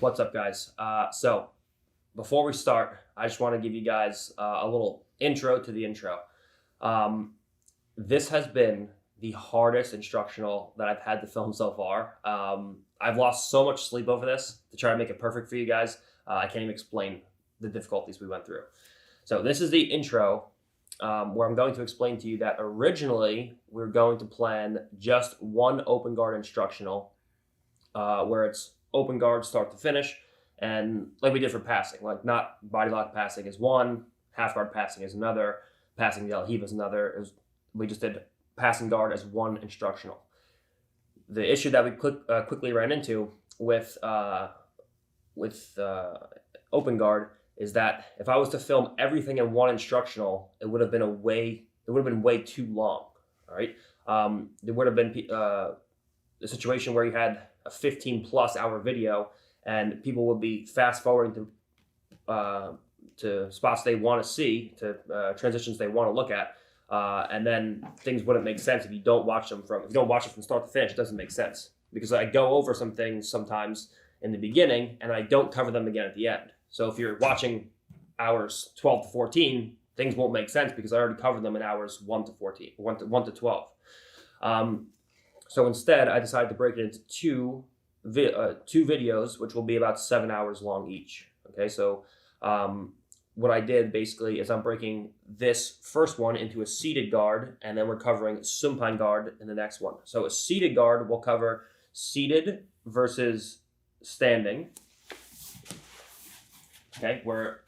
What's up, guys? So before we start, I just want to give you guys a little intro to the intro. This has been the hardest instructional that I've had to film so far. I've lost so much sleep over this to try to make it perfect for you guys. I can't even explain the difficulties we went through. So this is the intro where I'm going to explain to you that originally we're going to plan just one open guard instructional where it's open guard start to finish, and like we did for passing, like not body lock passing is one, half guard passing is another, passing the heave is another. We just did passing guard as one instructional. The issue that we quickly ran into with open guard is that if I was to film everything in one instructional, it would have been way too long. All right, there would have been a situation where you had a 15+ hour video and people would be fast forwarding to spots they want to see, to transitions they want to look at, and then things wouldn't make sense if you don't watch it from start to finish. It doesn't make sense because I go over some things sometimes in the beginning and I don't cover them again at the end. So if you're watching hours 12 to 14, things won't make sense because I already covered them in hours 1 to 14, 1 to 12. So instead, I decided to break it into two videos, which will be about 7 hours long each. Okay, so what I did basically is I'm breaking this first one into a seated guard, and then we're covering supine guard in the next one. So a seated guard will cover seated versus standing. Okay, where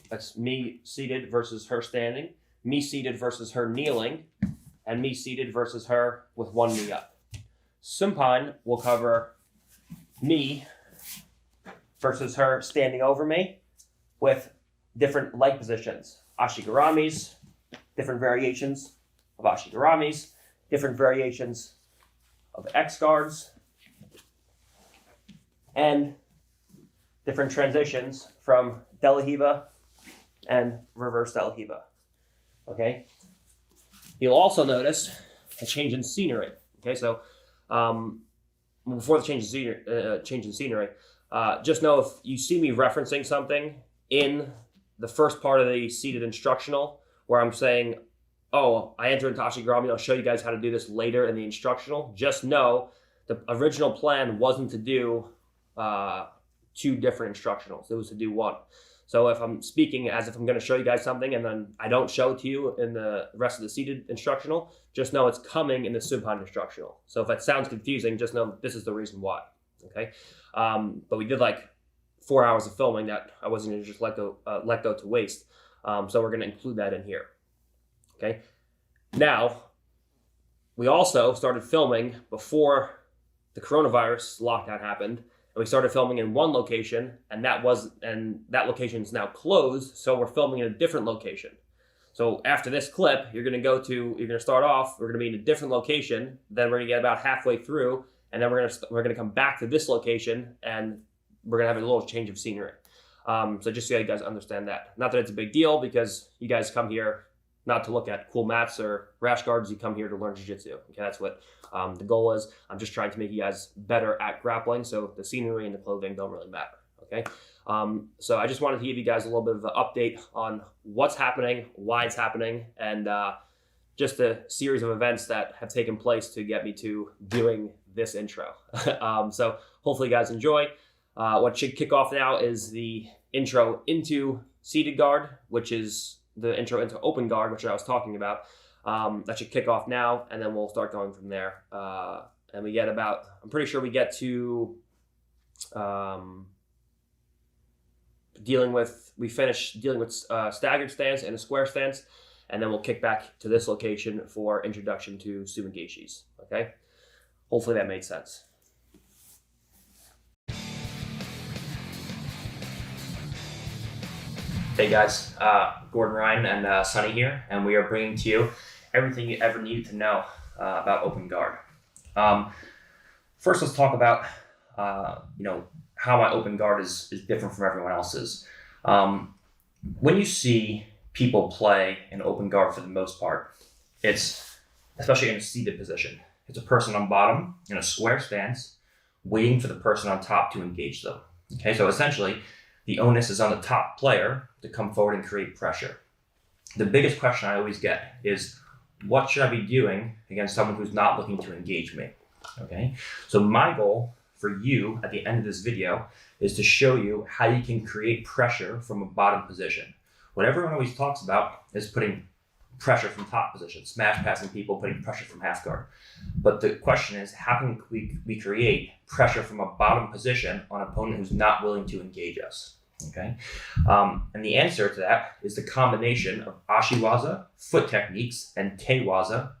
that's me seated versus her standing, me seated versus her kneeling, and me seated versus her with one knee up. Supine will cover me versus her standing over me with different leg positions. Ashigaramis, different variations of ashigaramis, different variations of X guards, and different transitions from delahiva and reverse delahiva. Okay? You'll also notice a change in scenery. Okay, so before the change in scenery, just know if you see me referencing something in the first part of the seated instructional where I'm saying, oh, I enter into Ashigarami, I'll show you guys how to do this later in the instructional, just know the original plan wasn't to do two different instructionals. It was to do one. So if I'm speaking as if I'm going to show you guys something and then I don't show it to you in the rest of the seated instructional, just know it's coming in the supine instructional. So if that sounds confusing, just know this is the reason why. Okay, but we did like 4 hours of filming that I wasn't going to just let go to waste. So we're going to include that in here. Okay, now we also started filming before the coronavirus lockdown happened. And we started filming in one location, and that location is now closed, so we're filming in a different location. So after this clip, you're going to start off, we're going to be in a different location, then we're going to get about halfway through, and then we're going to come back to this location, and we're going to have a little change of scenery. So just so you guys understand that. Not that it's a big deal, because you guys come here not to look at cool mats or rash guards, you come here to learn jiu-jitsu. Okay, that's what the goal is. I'm just trying to make you guys better at grappling, so the scenery and the clothing don't really matter. Okay, so I just wanted to give you guys a little bit of an update on what's happening, why it's happening, and just a series of events that have taken place to get me to doing this intro. So hopefully you guys enjoy. What should kick off now is the intro into seated guard, which is the intro into open guard, which I was talking about. That should kick off now, and then we'll start going from there. And I'm pretty sure we get to finish dealing with staggered stance and a square stance, and then we'll kick back to this location for introduction to sumigeshis. Okay? Hopefully that made sense. Hey guys, Gordon Ryan and Sonny here, and we are bringing to you everything you ever needed to know about open guard. First, let's talk about how my open guard is different from everyone else's. When you see people play in open guard, for the most part, it's especially in a seated position. It's a person on bottom in a square stance, waiting for the person on top to engage them. Okay, so essentially, the onus is on the top player to come forward and create pressure. The biggest question I always get is, what should I be doing against someone who's not looking to engage me? Okay, so my goal for you at the end of this video is to show you how you can create pressure from a bottom position. What everyone always talks about is putting pressure from top position, smash passing people, putting pressure from half guard. But the question is, how can we create pressure from a bottom position on an opponent who's not willing to engage us? Okay, and the answer to that is the combination of ashiwaza, foot techniques, and teiwaza,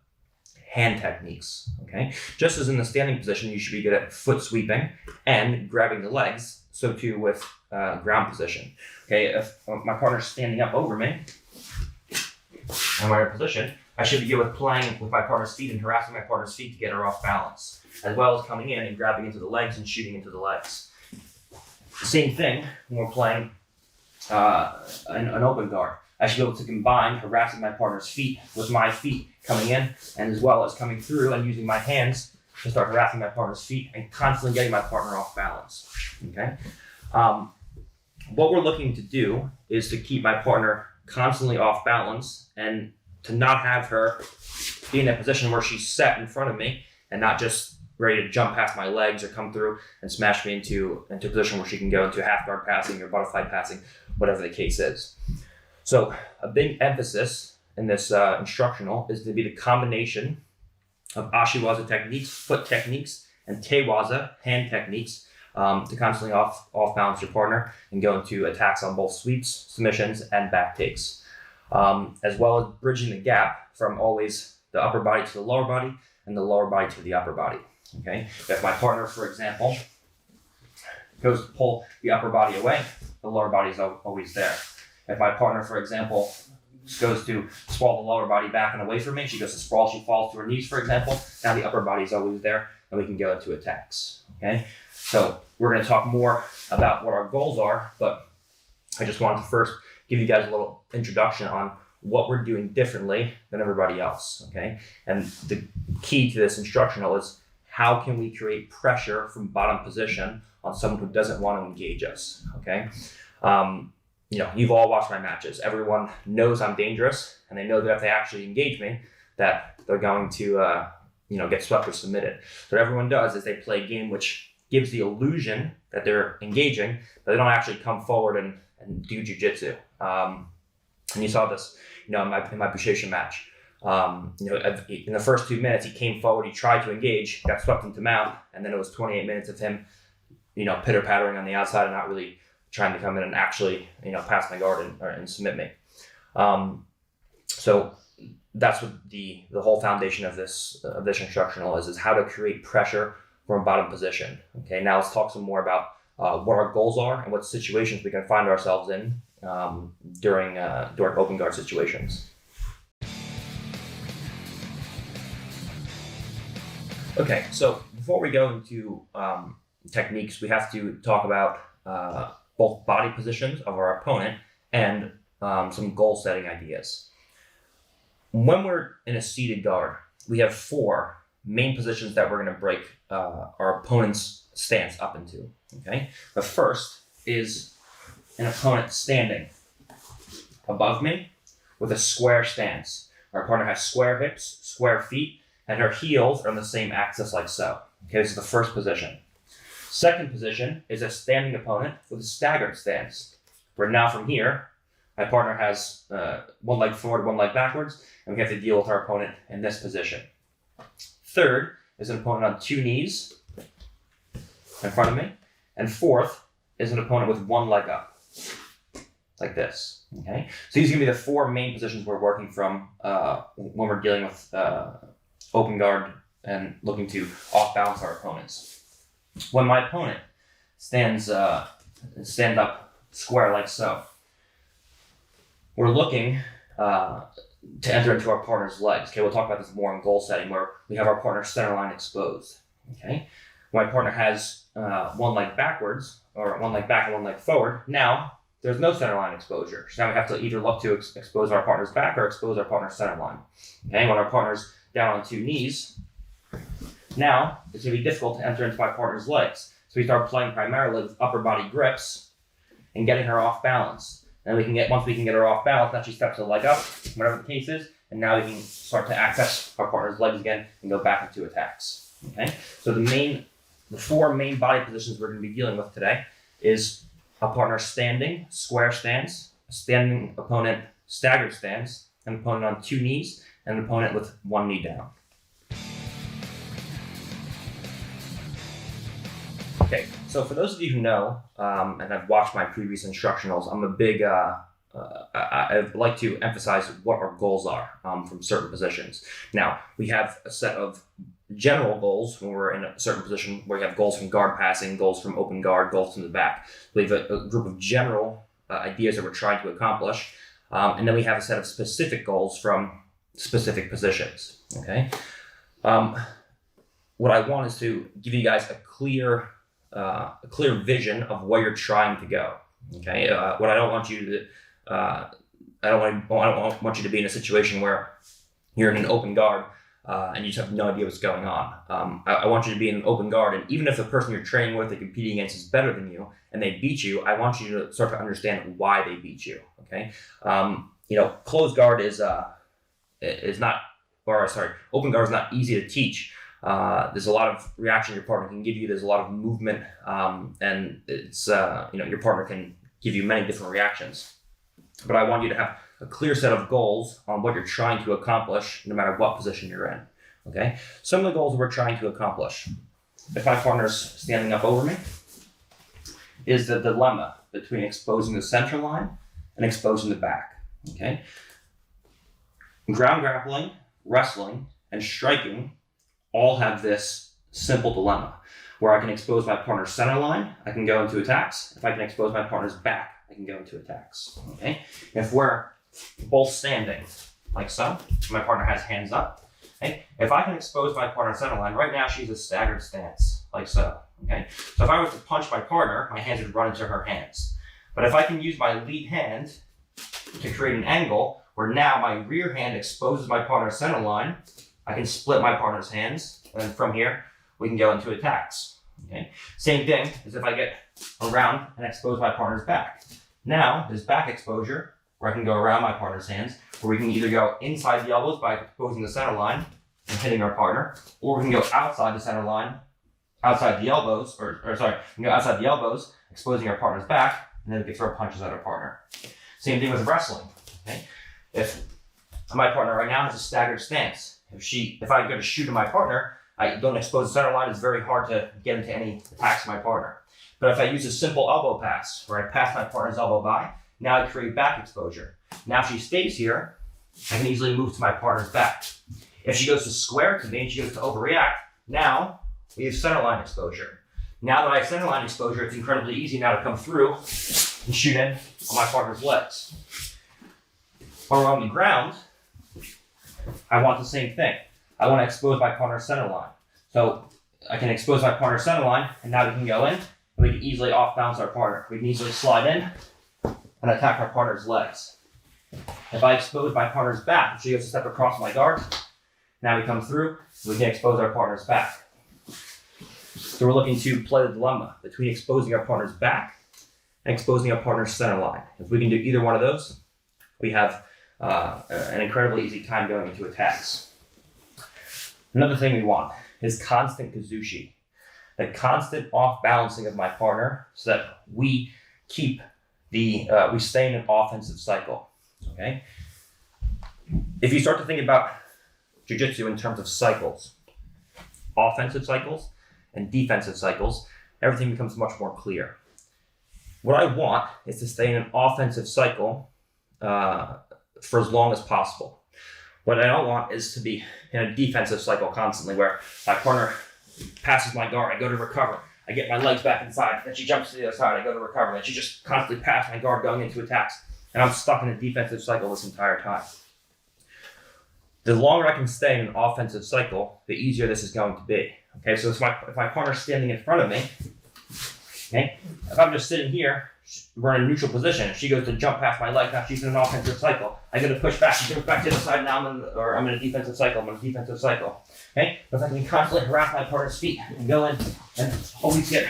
hand techniques. Okay, just as in the standing position, you should be good at foot sweeping and grabbing the legs, so too with ground position. Okay, if my partner's standing up over me, and we're in position, I should be good with playing with my partner's feet and harassing my partner's feet to get her off balance, as well as coming in and grabbing into the legs and shooting into the legs. Same thing when we're playing an open guard. I should be able to combine harassing my partner's feet with my feet coming in, and as well as coming through and using my hands to start harassing my partner's feet and constantly getting my partner off balance. Okay. What we're looking to do is to keep my partner constantly off balance and to not have her be in a position where she's set in front of me and not just ready to jump past my legs or come through and smash me into a position where she can go into half guard passing or butterfly passing, whatever the case is. So a big emphasis in this instructional is to be the combination of ashiwaza techniques, foot techniques, and teiwaza, hand techniques, to constantly off balance your partner and go into attacks on both sweeps, submissions, and back takes, as well as bridging the gap from always the upper body to the lower body and the lower body to the upper body. Okay, if my partner, for example, goes to pull the upper body away, the lower body is always there. If my partner, for example, goes to sprawl the lower body back and away from me, she goes to sprawl, she falls to her knees, for example, now the upper body is always there and we can go into attacks. Okay, so we're going to talk more about what our goals are, but I just wanted to first give you guys a little introduction on what we're doing differently than everybody else. Okay, and the key to this instructional is, how can we create pressure from bottom position on someone who doesn't want to engage us? Okay, you've all watched my matches. Everyone knows I'm dangerous, and they know that if they actually engage me, that they're going to get swept or submitted. So what everyone does is they play a game which gives the illusion that they're engaging, but they don't actually come forward and do jujitsu. And you saw this, in my Bushation match. In the first 2 minutes, he came forward, he tried to engage, got swept into mount, and then it was 28 minutes of him, pitter-pattering on the outside and not really trying to come in and actually, pass my guard and submit me. So that's what the whole foundation of this instructional is how to create pressure from a bottom position. Okay, now let's talk some more about what our goals are and what situations we can find ourselves in during open guard situations. Okay, so before we go into techniques, we have to talk about both body positions of our opponent and some goal setting ideas. When we're in a seated guard, we have 4 main positions that we're going to break our opponent's stance up into. Okay, the first is an opponent standing above me with a square stance. Our partner has square hips, square feet, and her heels are on the same axis like so. Okay, this is the first position. Second position is a standing opponent with a staggered stance, where now from here, my partner has one leg forward, one leg backwards, and we have to deal with our opponent in this position. Third is an opponent on 2 knees in front of me. And fourth is an opponent with one leg up, like this. Okay, so these are going to be the 4 main positions we're working from when we're dealing with open guard and looking to off-balance our opponents. When my opponent stands up square like so, we're looking to enter into our partner's legs. Okay, we'll talk about this more in goal setting, where we have our partner's center line exposed. Okay, when my partner has one leg backwards, or one leg back and one leg forward, now there's no center line exposure. So now we have to either look to expose our partner's back or expose our partner's center line. Okay, when our partner's down on 2 knees, now it's going to be difficult to enter into my partner's legs. So we start playing primarily with upper body grips and getting her off balance. And once we can get her off balance, now she steps the leg up, whatever the case is, and now we can start to access our partner's legs again and go back into attacks. Okay? So the 4 main body positions we're going to be dealing with today is a partner standing, square stance, a standing opponent, staggered stance, an opponent on 2 knees, and an opponent with 1 knee down. Okay, so for those of you who know, and have watched my previous instructionals, I'm a big, I like to emphasize what our goals are from certain positions. Now, we have a set of general goals when we're in a certain position where we have goals from guard passing, goals from open guard, goals from the back. We have a group of general ideas that we're trying to accomplish, and then we have a set of specific goals from specific positions, okay? What I want is to give you guys a clear vision of where you're trying to go. Okay, what I don't want you to, I don't want you to be in a situation where you're in an open guard and you just have no idea what's going on. I want you to be in an open guard, and even if the person you're training with, or competing against, is better than you and they beat you, I want you to start to understand why they beat you. Okay, closed guard open guard is not easy to teach. There's a lot of reaction your partner can give you. There's a lot of movement, and it's your partner can give you many different reactions. But I want you to have a clear set of goals on what you're trying to accomplish, no matter what position you're in. Okay. Some of the goals we're trying to accomplish, if my partner's standing up over me, is the dilemma between exposing the center line and exposing the back. Okay. Ground grappling, wrestling, and striking all have this simple dilemma where I can expose my partner's center line, I can go into attacks. If I can expose my partner's back, I can go into attacks. Okay? If we're both standing like so, my partner has hands up. Okay? If I can expose my partner's center line, right now she's a staggered stance, like so. Okay? So if I was to punch my partner, my hands would run into her hands. But if I can use my lead hand to create an angle where now my rear hand exposes my partner's center line, I can split my partner's hands, and then from here, we can go into attacks. Okay? Same thing as if I get around and expose my partner's back. Now, this back exposure, where I can go around my partner's hands, where we can either go inside the elbows by exposing the center line and hitting our partner, or we can go outside the center line, outside the elbows, we can go outside the elbows, exposing our partner's back, and then we can throw punches at our partner. Same thing with wrestling. Okay? If my partner right now has a staggered stance, if I go to shoot at my partner, I don't expose the center line, it's very hard to get into any attacks to my partner. But if I use a simple elbow pass, where I pass my partner's elbow by, now I create back exposure. Now if she stays here, I can easily move to my partner's back. If she goes to square to me and she goes to overreact, now we have center line exposure. Now that I have center line exposure, it's incredibly easy now to come through and shoot in on my partner's legs. When we're on the ground, I want the same thing. I want to expose my partner's center line. So I can expose my partner's center line, and now we can go in, and we can easily off balance our partner. We can easily slide in and attack our partner's legs. If I expose my partner's back, if she goes to step across my guard, now we come through, we can expose our partner's back. So we're looking to play the dilemma between exposing our partner's back and exposing our partner's center line. If we can do either one of those, we have an incredibly easy time going into attacks. Another thing we want is constant kazushi, the constant off-balancing of my partner so that we keep we stay in an offensive cycle. Okay? If you start to think about jiu-jitsu in terms of cycles, offensive cycles and defensive cycles, everything becomes much more clear. What I want is to stay in an offensive cycle for as long as possible. What I don't want is to be in a defensive cycle constantly where my partner passes my guard, I go to recover, I get my legs back inside, then she jumps to the other side, I go to recover, then she just constantly passes my guard going into attacks, and I'm stuck in a defensive cycle this entire time. The longer I can stay in an offensive cycle, the easier this is going to be. Okay, so if my partner's standing in front of me, okay, if I'm just sitting here, we're in a neutral position. If she goes to jump past my leg, now she's in an offensive cycle. I go to push back, she goes back to the side, now I'm in a defensive cycle, Okay? But if I can constantly harass my partner's feet and go in and always get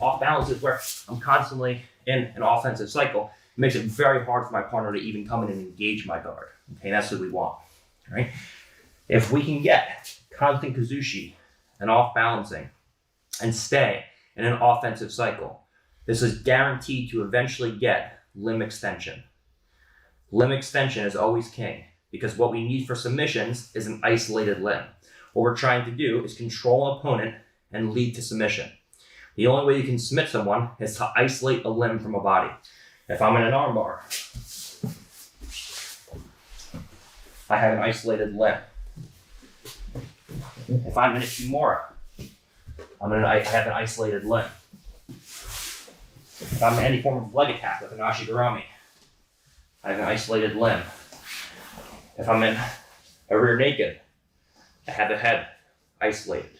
Off balance is where I'm constantly in an offensive cycle. It makes it very hard for my partner to even come in and engage my guard. Okay, that's what we want. Right? If we can get constant kazushi and off balancing and stay in an offensive cycle, this is guaranteed to eventually get limb extension. Limb extension is always king because what we need for submissions is an isolated limb. What we're trying to do is control an opponent and lead to submission. The only way you can submit someone is to isolate a limb from a body. If I'm in an armbar, I have an isolated limb. If I'm in a kimura, I have an isolated limb. If I'm in any form of leg attack with an ashigarami, I have an isolated limb. If I'm in a rear naked, I have the head isolated.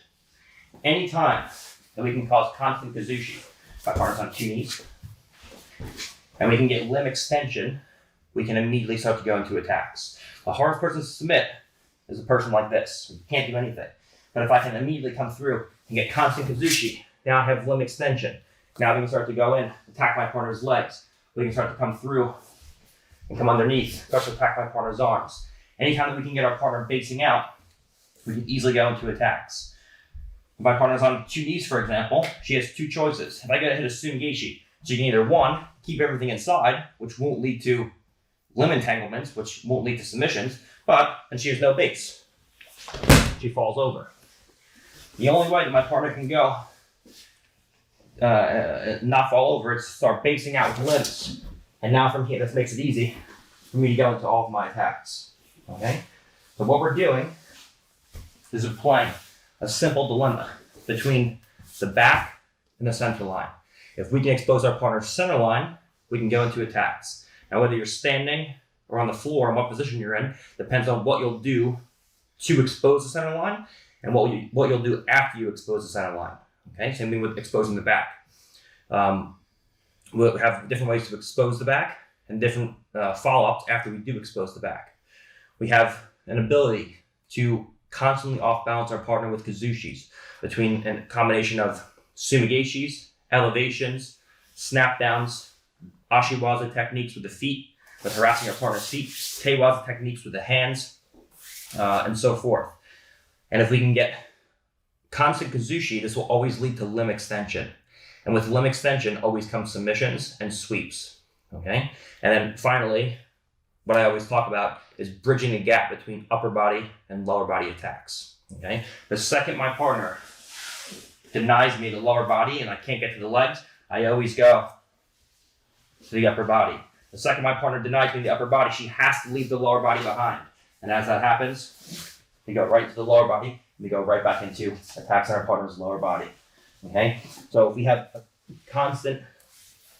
Anytime that we can cause constant kazushi, my partner's on 2 knees, and we can get limb extension, we can immediately start to go into attacks. The hardest person to submit is a person like this. You can't do anything. But if I can immediately come through and get constant kazushi, now I have limb extension. Now we can start to go in, attack my partner's legs. We can start to come through and come underneath, start to attack my partner's arms. Anytime that we can get our partner basing out, we can easily go into attacks. If my partner's on 2 knees, for example, she has 2 choices. If I get to hit a tsunegeshi, she can either 1, keep everything inside, which won't lead to limb entanglements, which won't lead to submissions, and she has no base. She falls over. The only way that my partner can go not fall over is start basing out with limbs. And now from here, this makes it easy for me to go into all of my attacks. Okay? So what we're doing is we're playing a simple dilemma between the back and the center line. If we can expose our partner's center line, we can go into attacks. Now, whether you're standing or on the floor and what position you're in depends on what you'll do to expose the center line and what you'll do after you expose the center line. Okay, same thing with exposing the back. We'll have different ways to expose the back and different follow-ups after we do expose the back. We have an ability to constantly off-balance our partner with kazushis between a combination of sumigeshis, elevations, snap downs, ashiwaza techniques with the feet, with harassing our partner's feet, teiwaza techniques with the hands, and so forth. And if we can get constant kazushi, this will always lead to limb extension. And with limb extension always comes submissions and sweeps. Okay? And then finally, what I always talk about is bridging the gap between upper body and lower body attacks. Okay? The second my partner denies me the lower body and I can't get to the legs, I always go to the upper body. The second my partner denies me the upper body, she has to leave the lower body behind. And as that happens, we go right to the lower body, and we go right back into attacks on our partner's lower body. Okay? So if we have a constant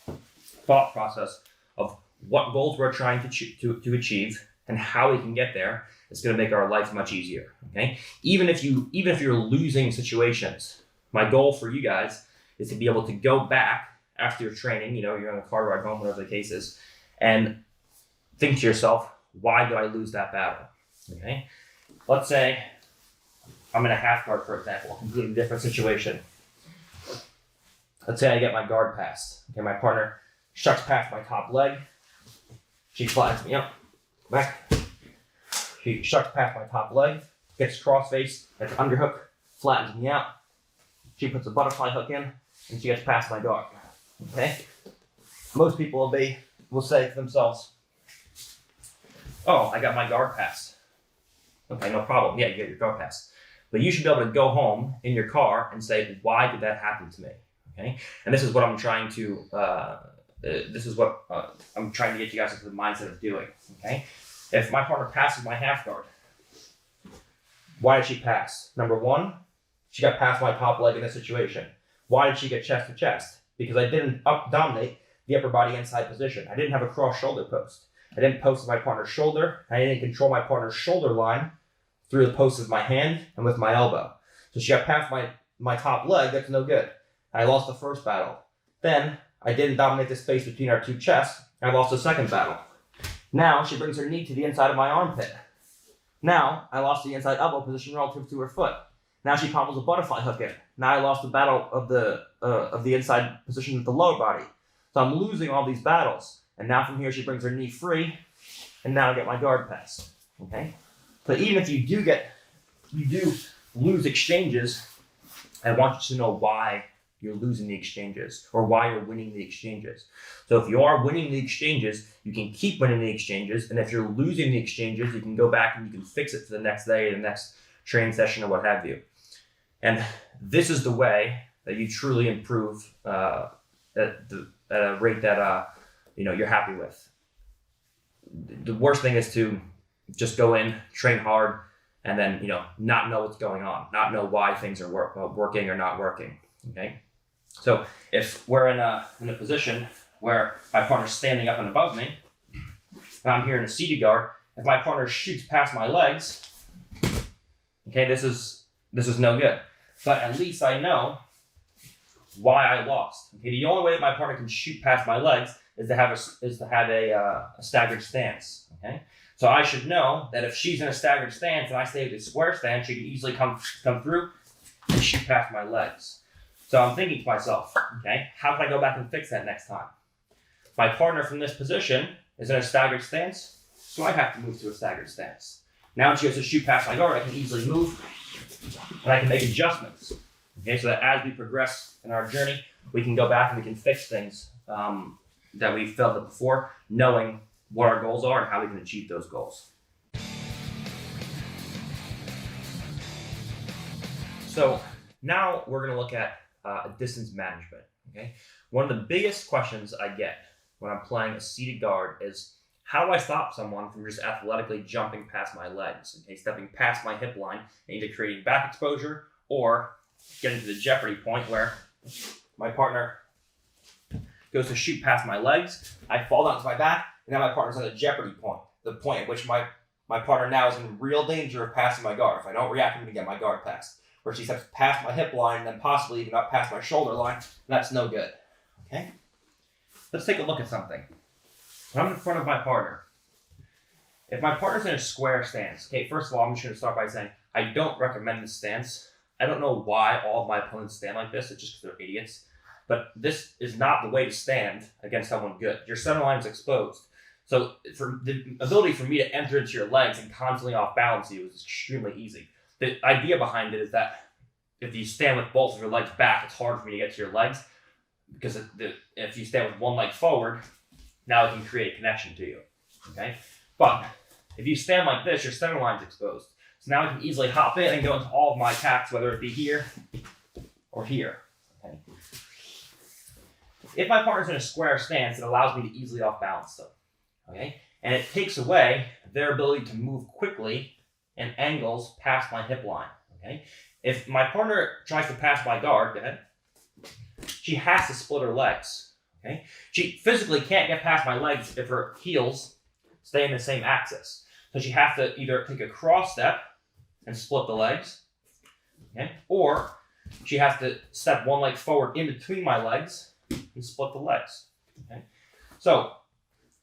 thought process of what goals we're trying to achieve and how we can get there, it's going to make our life much easier. Okay? Even if you're losing situations, my goal for you guys is to be able to go back after your training, you're on a car ride home, whatever the case is, and think to yourself, why did I lose that battle? Okay? Let's say I'm in a half guard, for example, a completely different situation. Let's say I get my guard passed. Okay, my partner shucks past my top leg. She flattens me up. Back. She shucks past my top leg, gets cross face, gets underhook, flattens me out. She puts a butterfly hook in, and she gets past my guard. Okay? Most people will say to themselves, oh, I got my guard passed. Okay, no problem. Yeah, you get your guard passed. But you should be able to go home in your car and say, why did that happen to me? Okay? And this is what I'm trying to, I'm trying to get you guys into the mindset of doing. Okay? If my partner passes my half guard, why did she pass? Number one, she got past my top leg in this situation. Why did she get chest to chest? Because I didn't dominate the upper body inside position. I didn't have a cross shoulder post. I didn't post my partner's shoulder. I didn't control my partner's shoulder line through the post of my hand and with my elbow. So she got past my top leg. That's no good. I lost the first battle. Then I didn't dominate the space between our 2 chests. I lost the second battle. Now she brings her knee to the inside of my armpit. Now I lost the inside elbow position relative to her foot. Now she pommels a butterfly hook in. Now I lost the battle of the inside position of the lower body. So I'm losing all these battles. And now from here she brings her knee free, and now I get my guard pass. Okay? But even if you do lose exchanges, I want you to know why you're losing the exchanges or why you're winning the exchanges. So if you are winning the exchanges, you can keep winning the exchanges. And if you're losing the exchanges, you can go back and you can fix it for the next day, the next training session, or what have you. And this is the way that you truly improve at a rate that you're happy with. The worst thing is to just go in, train hard, and then not know what's going on, not know why things are working or not working. Okay, so if we're in a position where my partner's standing up and above me, and I'm here in a seated guard, if my partner shoots past my legs, okay, this is no good. But at least I know why I lost. Okay, the only way that my partner can shoot past my legs is to have a staggered stance. Okay, so I should know that if she's in a staggered stance and I stay in a square stance, she can easily come through and shoot past my legs. So I'm thinking to myself, okay, how can I go back and fix that next time? My partner from this position is in a staggered stance, so I have to move to a staggered stance. Now when she goes to shoot past my guard, I can easily move and I can make adjustments. Okay, so that as we progress in our journey, we can go back and we can fix things that we failed at before, knowing what our goals are and how we can achieve those goals. So now we're going to look at distance management. Okay, one of the biggest questions I get when I'm playing a seated guard is, how do I stop someone from just athletically jumping past my legs? Okay, stepping past my hip line and either creating back exposure or getting to the jeopardy point where my partner goes to shoot past my legs, I fall down to my back, and now my partner's at a jeopardy point, the point at which my partner now is in real danger of passing my guard. If I don't react, I'm going to get my guard passed. Where she steps past my hip line and then possibly even up past my shoulder line, that's no good. Okay? Let's take a look at something. When I'm in front of my partner, if my partner's in a square stance, okay, first of all, I'm just going to start by saying I don't recommend this stance. I don't know why all of my opponents stand like this. It's just because they're idiots. But this is not the way to stand against someone good. Your center line is exposed. So for the ability for me to enter into your legs and constantly off balance you is extremely easy. The idea behind it is that if you stand with both of your legs back, it's hard for me to get to your legs, because if you stand with one leg forward, now it can create a connection to you. Okay? But if you stand like this, your center line's exposed. So now I can easily hop in and go into all of my attacks, whether it be here or here. Okay? If my partner's in a square stance, it allows me to easily off balance them. Okay? And it takes away their ability to move quickly and angles past my hip line. Okay? If my partner tries to pass my guard, go ahead, she has to split her legs. Okay? She physically can't get past my legs if her heels stay in the same axis. So she has to either take a cross step and split the legs, okay? Or she has to step one leg forward in between my legs and split the legs. Okay? So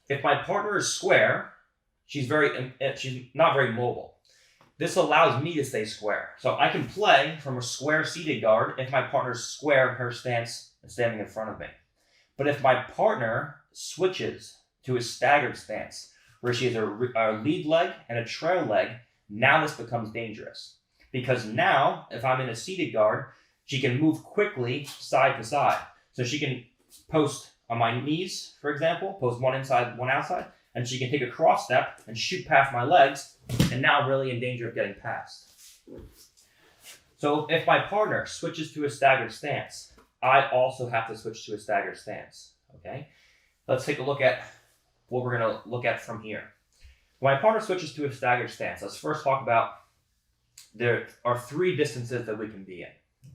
if my partner is square, she's not very mobile. This allows me to stay square. So I can play from a square seated guard if my partner's square in her stance and standing in front of me. But if my partner switches to a staggered stance, where she has a lead leg and a trail leg, now this becomes dangerous. Because now, if I'm in a seated guard, she can move quickly side to side. So she can post on my knees, for example, post one inside, one outside, and she can take a cross step and shoot past my legs, and now I'm really in danger of getting past. So if my partner switches to a staggered stance, I also have to switch to a staggered stance. Okay? Let's take a look at what we're going to look at from here. When my partner switches to a staggered stance, let's first talk about there are three distances that we can be in.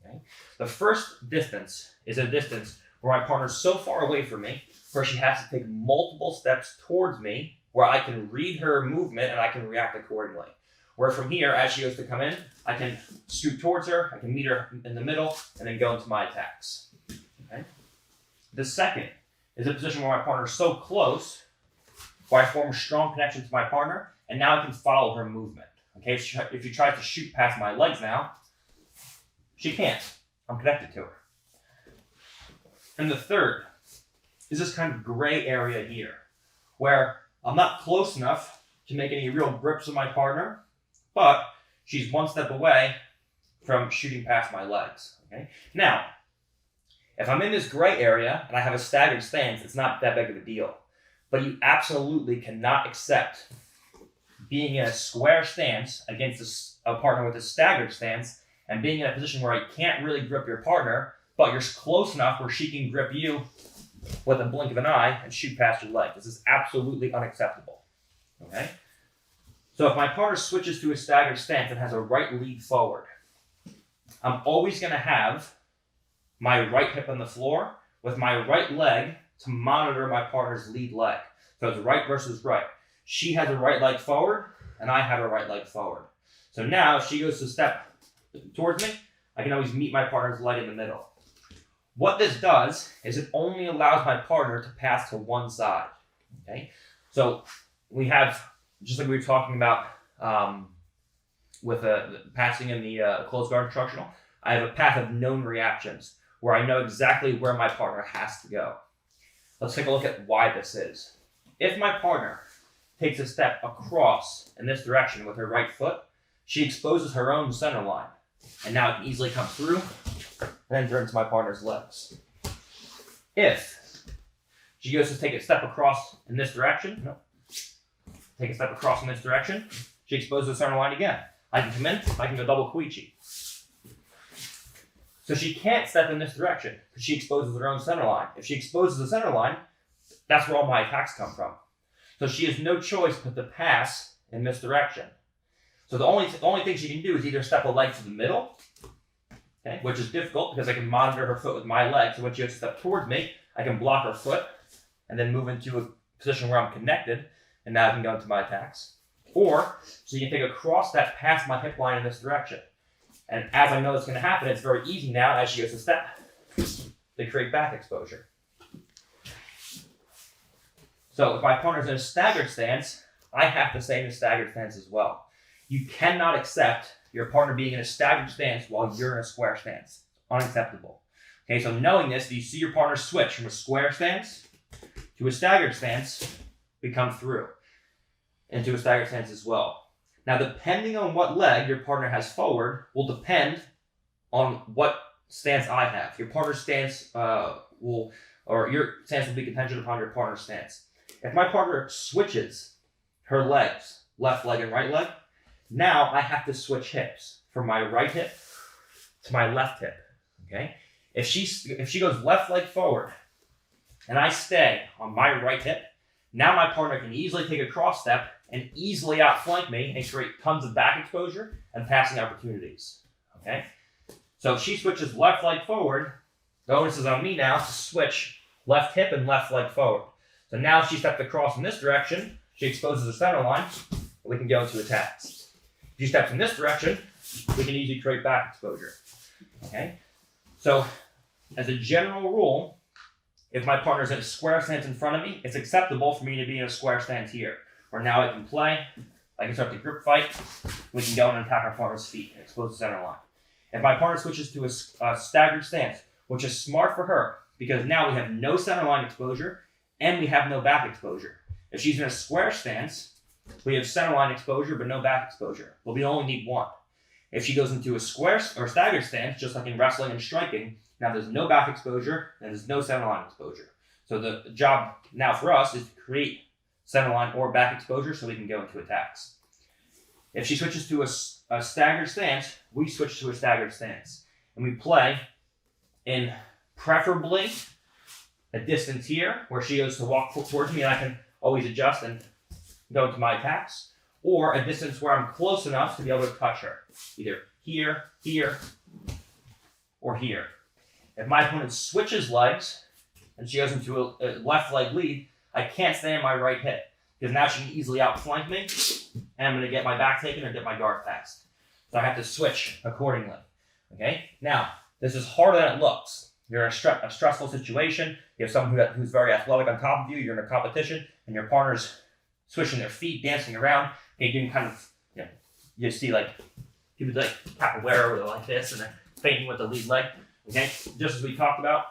Okay? The first distance is a distance where my partner's so far away from me, where she has to take multiple steps towards me, where I can read her movement and I can react accordingly. Where from here, as she goes to come in, I can scoot towards her, I can meet her in the middle, and then go into my attacks. Okay? The second is a position where my partner's so close, where I form a strong connection to my partner, and now I can follow her movement. Okay, if she tries to shoot past my legs now, She can't. I'm connected to her. And the third is this kind of gray area here, where I'm not close enough to make any real grips with my partner, but she's one step away from shooting past my legs. Okay. Now, if I'm in this gray area and I have a staggered stance, it's not that big of a deal. But you absolutely cannot accept being in a square stance against a partner with a staggered stance and being in a position where you can't really grip your partner, but you're close enough where she can grip you with a blink of an eye and shoot past your leg. This is absolutely unacceptable. Okay? So if my partner switches to a staggered stance and has a right lead forward, I'm always going to have my right hip on the floor with my right leg to monitor my partner's lead leg. So it's right versus right. She has a right leg forward, and I have a right leg forward. So now if she goes to step towards me, I can always meet my partner's leg in the middle. What this does is it only allows my partner to pass to one side. Okay? So we have, just like we were talking about with passing in the closed guard instructional, I have a path of known reactions where I know exactly where my partner has to go. Let's take a look at why this is. If my partner takes a step across in this direction with her right foot, she exposes her own center line. And now it can easily come through and then turn to my partner's legs. If she goes to take a step across in this direction, take a step across in this direction, she exposes the center line again. I can come in, I can go double Koichi. So she can't step in this direction because she exposes her own center line. If she exposes the center line, that's where all my attacks come from. So she has no choice but to pass in this direction. So the only thing she can do is either step a leg to the middle, okay, which is difficult because I can monitor her foot with my leg. So when she has to step towards me, I can block her foot and then move into a position where I'm connected, and now I can go into my attacks. Or she can take a cross step past my hip line in this direction. And as I know it's going to happen, it's very easy now as she goes to step to create back exposure. So if my partner's in a staggered stance, I have to stay in a staggered stance as well. You cannot accept your partner being in a staggered stance while you're in a square stance. It's unacceptable. Okay, so knowing this, do you see your partner switch from a square stance to a staggered stance? We come through into a staggered stance as well. Now, depending on what leg your partner has forward will depend on what stance I have. Your partner's stance your stance will be contingent upon your partner's stance. If my partner switches her legs, left leg and right leg, now I have to switch hips from my right hip to my left hip. Okay? If she goes left leg forward and I stay on my right hip, now my partner can easily take a cross step and easily outflank me and create tons of back exposure and passing opportunities. Okay? So if she switches left leg forward, the onus is on me now to switch left hip and left leg forward. So now if she steps across in this direction, she exposes the center line, and we can go into attacks. If she steps in this direction, we can easily create back exposure. Okay? So as a general rule, if my partner's in a square stance in front of me, it's acceptable for me to be in a square stance here. Where now I can play, I can start the grip fight, we can go and attack our partner's feet and expose the center line. If my partner switches to a staggered stance, which is smart for her, because now we have no center line exposure and we have no back exposure. If she's in a square stance, we have center line exposure but no back exposure. Well, we only need one. If she goes into a square or staggered stance, just like in wrestling and striking, now there's no back exposure and there's no center line exposure. So the job now for us is to create center line or back exposure so we can go into attacks. If she switches to a staggered stance, we switch to a staggered stance. And we play in preferably a distance here where she goes to walk towards me and I can always adjust and go into my attacks, or a distance where I'm close enough to be able to touch her, either here, here, or here. If my opponent switches legs and she goes into a left leg lead, I can't stay in my right hip because now she can easily outflank me and I'm going to get my back taken or get my guard passed. So I have to switch accordingly. Okay? Now, this is harder than it looks. You're in a stressful situation. You have someone who's very athletic on top of you. You're in a competition and your partner's swishing their feet, dancing around. And you can kind of, you see like people like capoeira where they're like this and feinting with the lead leg. Okay, just as we talked about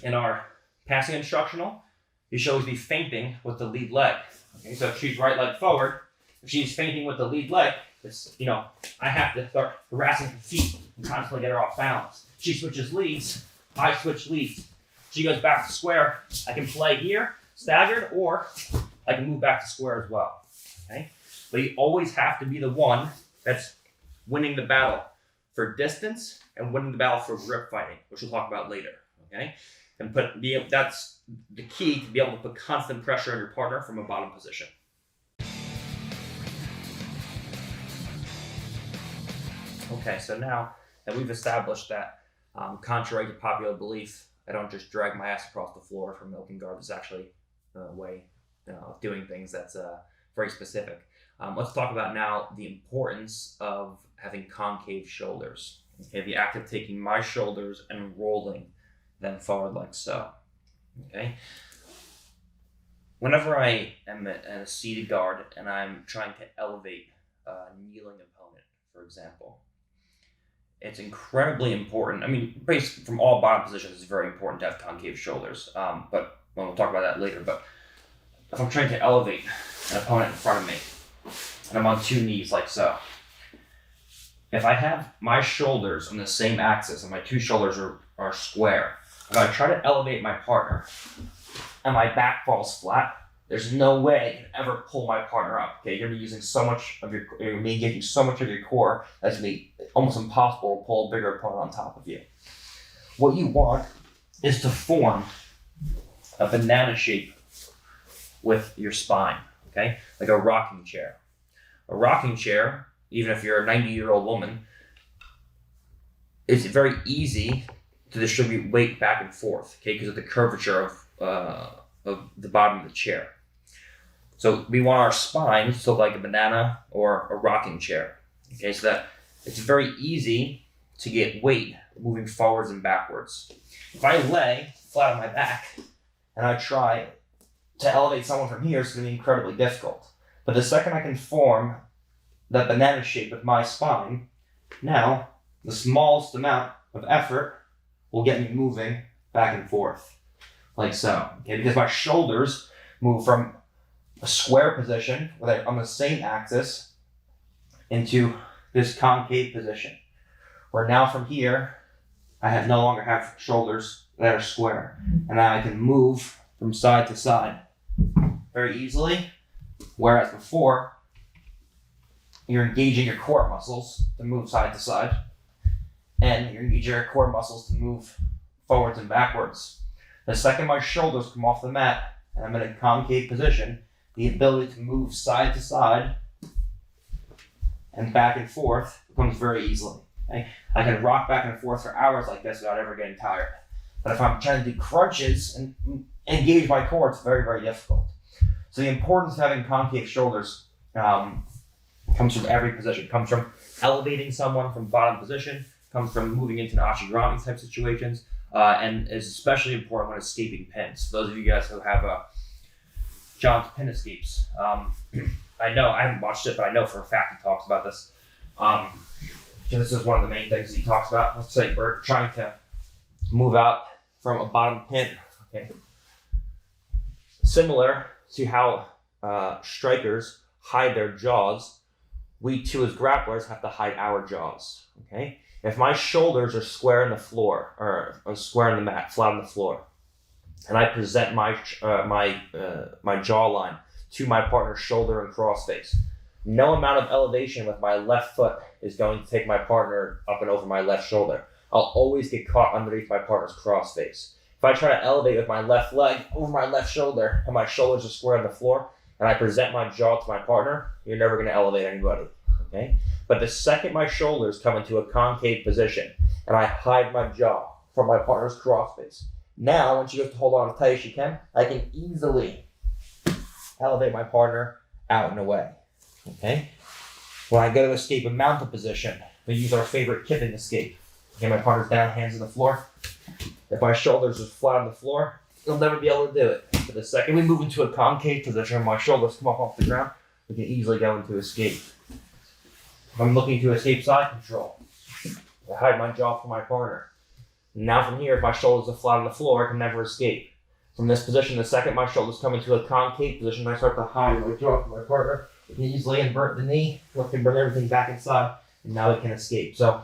in our passing instructional, you should always be feinting with the lead leg. Okay, so if she's right leg forward, if she's feinting with the lead leg, it's, I have to start harassing her feet and constantly get her off balance. She switches leads, I switch leads. She goes back to square, I can play here, staggered, or I can move back to square as well. Okay, but you always have to be the one that's winning the battle for distance and winning the battle for grip fighting, which we'll talk about later. Okay, and that's the key to be able to put constant pressure on your partner from a bottom position. Okay, so now that we've established that, contrary to popular belief, I don't just drag my ass across the floor from milking guard. There's actually a way of doing things that's very specific. Let's talk about now the importance of having concave shoulders. Okay, the act of taking my shoulders and rolling them forward like so. Okay. Whenever I am in a seated guard and I'm trying to elevate a kneeling opponent, for example, it's incredibly important. I mean, based from all bottom positions, it's very important to have concave shoulders. But we'll talk about that later. But if I'm trying to elevate an opponent in front of me, and I'm on two knees like so, if I have my shoulders on the same axis and my two shoulders are square, if I try to elevate my partner and my back falls flat, there's no way I can ever pull my partner up. Okay, you're gonna be using so much of you're gonna be engaging so much of your core that's gonna be almost impossible to pull a bigger opponent on top of you. What you want is to form a banana shape with your spine, okay? Like a rocking chair. A rocking chair, even if you're a 90-year-old woman, it's very easy to distribute weight back and forth, okay, because of the curvature of the bottom of the chair. So we want our spine to look like a banana or a rocking chair, okay, so that it's very easy to get weight moving forwards and backwards. If I lay flat on my back and I try to elevate someone from here, it's going to be incredibly difficult. But the second I can form that banana shape with my spine, now the smallest amount of effort will get me moving back and forth, like so. Okay, because my shoulders move from a square position where they're on the same axis into this concave position, where now from here I no longer have shoulders that are square, and now I can move from side to side very easily, whereas before you're engaging your core muscles to move side to side, and you're engaging your core muscles to move forwards and backwards. The second my shoulders come off the mat and I'm in a concave position, the ability to move side to side and back and forth becomes very easily. Okay? I can rock back and forth for hours like this without ever getting tired. But if I'm trying to do crunches and engage my core, it's very, very difficult. So the importance of having concave shoulders comes from every position. It comes from elevating someone from bottom position, comes from moving into an ashigurami type situations, and is especially important when escaping pins. For those of you guys who have John's pin escapes, I know, I haven't watched it, but I know for a fact he talks about this. This is one of the main things he talks about. Let's say we're trying to move out from a bottom pin. Okay. Similar to how strikers hide their jaws, we too as grapplers have to hide our jaws. Okay. If my shoulders are square in the floor, or square in the mat, flat on the floor, and I present my jawline to my partner's shoulder and cross face, no amount of elevation with my left foot is going to take my partner up and over my left shoulder. I'll always get caught underneath my partner's cross face. If I try to elevate with my left leg over my left shoulder and my shoulders are square on the floor and I present my jaw to my partner, you're never going to elevate anybody. Okay? But the second my shoulders come into a concave position and I hide my jaw from my partner's cross face, now when she goes to hold on as tight as she can, I can easily elevate my partner out and away. Okay? When I go to escape a mounted position, we use our favorite kipping escape. Okay, my partner's down, hands on the floor. If my shoulders are flat on the floor, you'll never be able to do it. But the second we move into a concave position and my shoulders come up off the ground, we can easily go into escape. If I'm looking to escape side control, I hide my jaw from my partner. Now from here, if my shoulders are flat on the floor, I can never escape. From this position, the second my shoulders come into a concave position, I start to hide my jaw from my partner. I can easily invert the knee, look and bring everything back inside, and now it can escape. So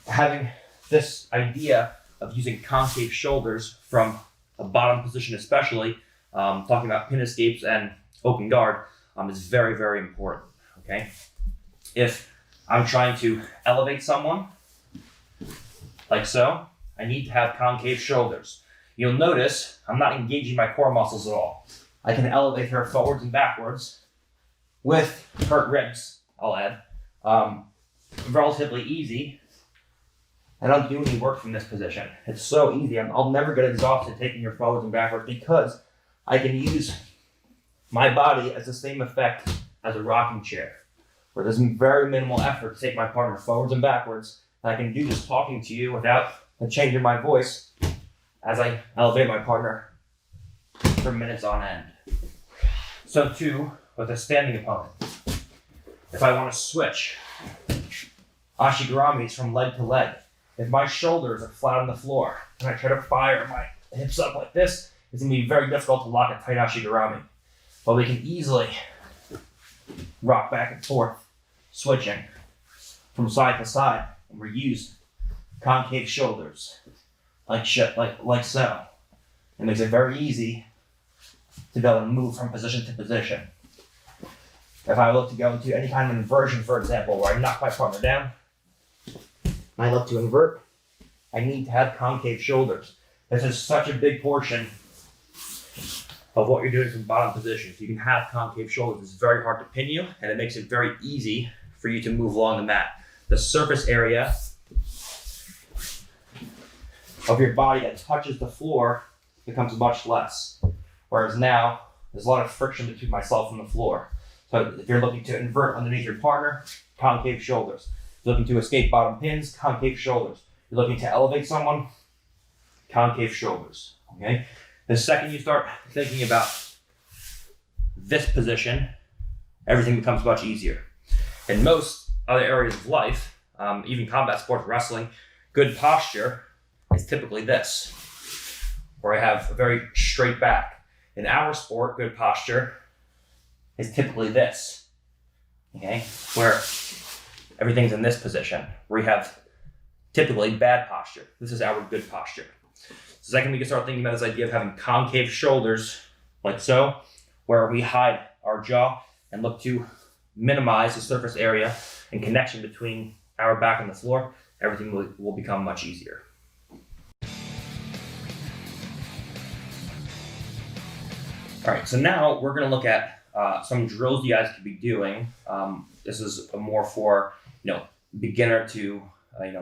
having this idea of using concave shoulders from a bottom position especially, talking about pin escapes and open guard, is very, very important, okay? If I'm trying to elevate someone, like so, I need to have concave shoulders. You'll notice I'm not engaging my core muscles at all. I can elevate her forwards and backwards with hurt ribs, I'll add. Relatively easy. I don't do any work from this position. It's so easy. I'll never get exhausted taking her forwards and backwards because I can use my body as the same effect as a rocking chair, where there's very minimal effort to take my partner forwards and backwards. And I can do this talking to you without a change in my voice as I elevate my partner for minutes on end. So too, with a standing opponent. If I want to switch ashiguramis from leg to leg, if my shoulders are flat on the floor and I try to fire my hips up like this, it's going to be very difficult to lock a tight ashigurami. But we can easily rock back and forth, switching from side to side, and we use concave shoulders, like so. It makes it very easy to be able to move from position to position. If I look to go into any kind of inversion, for example, where I knock my partner down, and I look to invert, I need to have concave shoulders. This is such a big portion of what you're doing from bottom position. If you can have concave shoulders, it's very hard to pin you, and it makes it very easy for you to move along the mat. The surface area of your body that touches the floor becomes much less. Whereas now, there's a lot of friction between myself and the floor. So if you're looking to invert underneath your partner, concave shoulders. If you're looking to escape bottom pins, concave shoulders. If you're looking to elevate someone, concave shoulders, okay? The second you start thinking about this position, everything becomes much easier. In most other areas of life, even combat sports, wrestling, good posture is typically this, where I have a very straight back. In our sport, good posture is typically this, okay? Where everything's in this position, where we have typically bad posture. This is our good posture. The second we can start thinking about this idea of having concave shoulders, like so, where we hide our jaw and look to minimize the surface area and connection between our back and the floor, everything will become much easier. All right, so now we're gonna look at some drills you guys could be doing. This is more for beginner to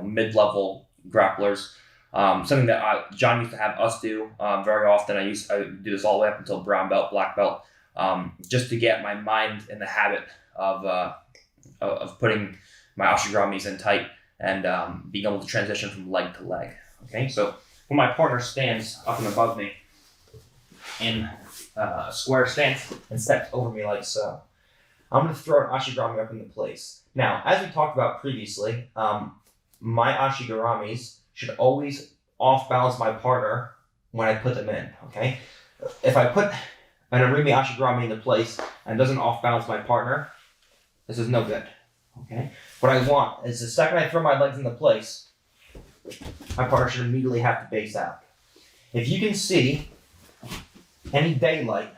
mid-level grapplers. Something that John used to have us do very often. I do this all the way up until brown belt, black belt, just to get my mind in the habit of putting my ashiguramis in tight and being able to transition from leg to leg. Okay, so when my partner stands up and above me in a square stance and steps over me like so, I'm going to throw an ashigurami up into place. Now, as we talked about previously, my ashiguramis should always off-balance my partner when I put them in, okay? If I put an arimi ashigurami into place and doesn't off-balance my partner, this is no good, okay? What I want is the second I throw my legs into place, my partner should immediately have to base out. If you can see any daylight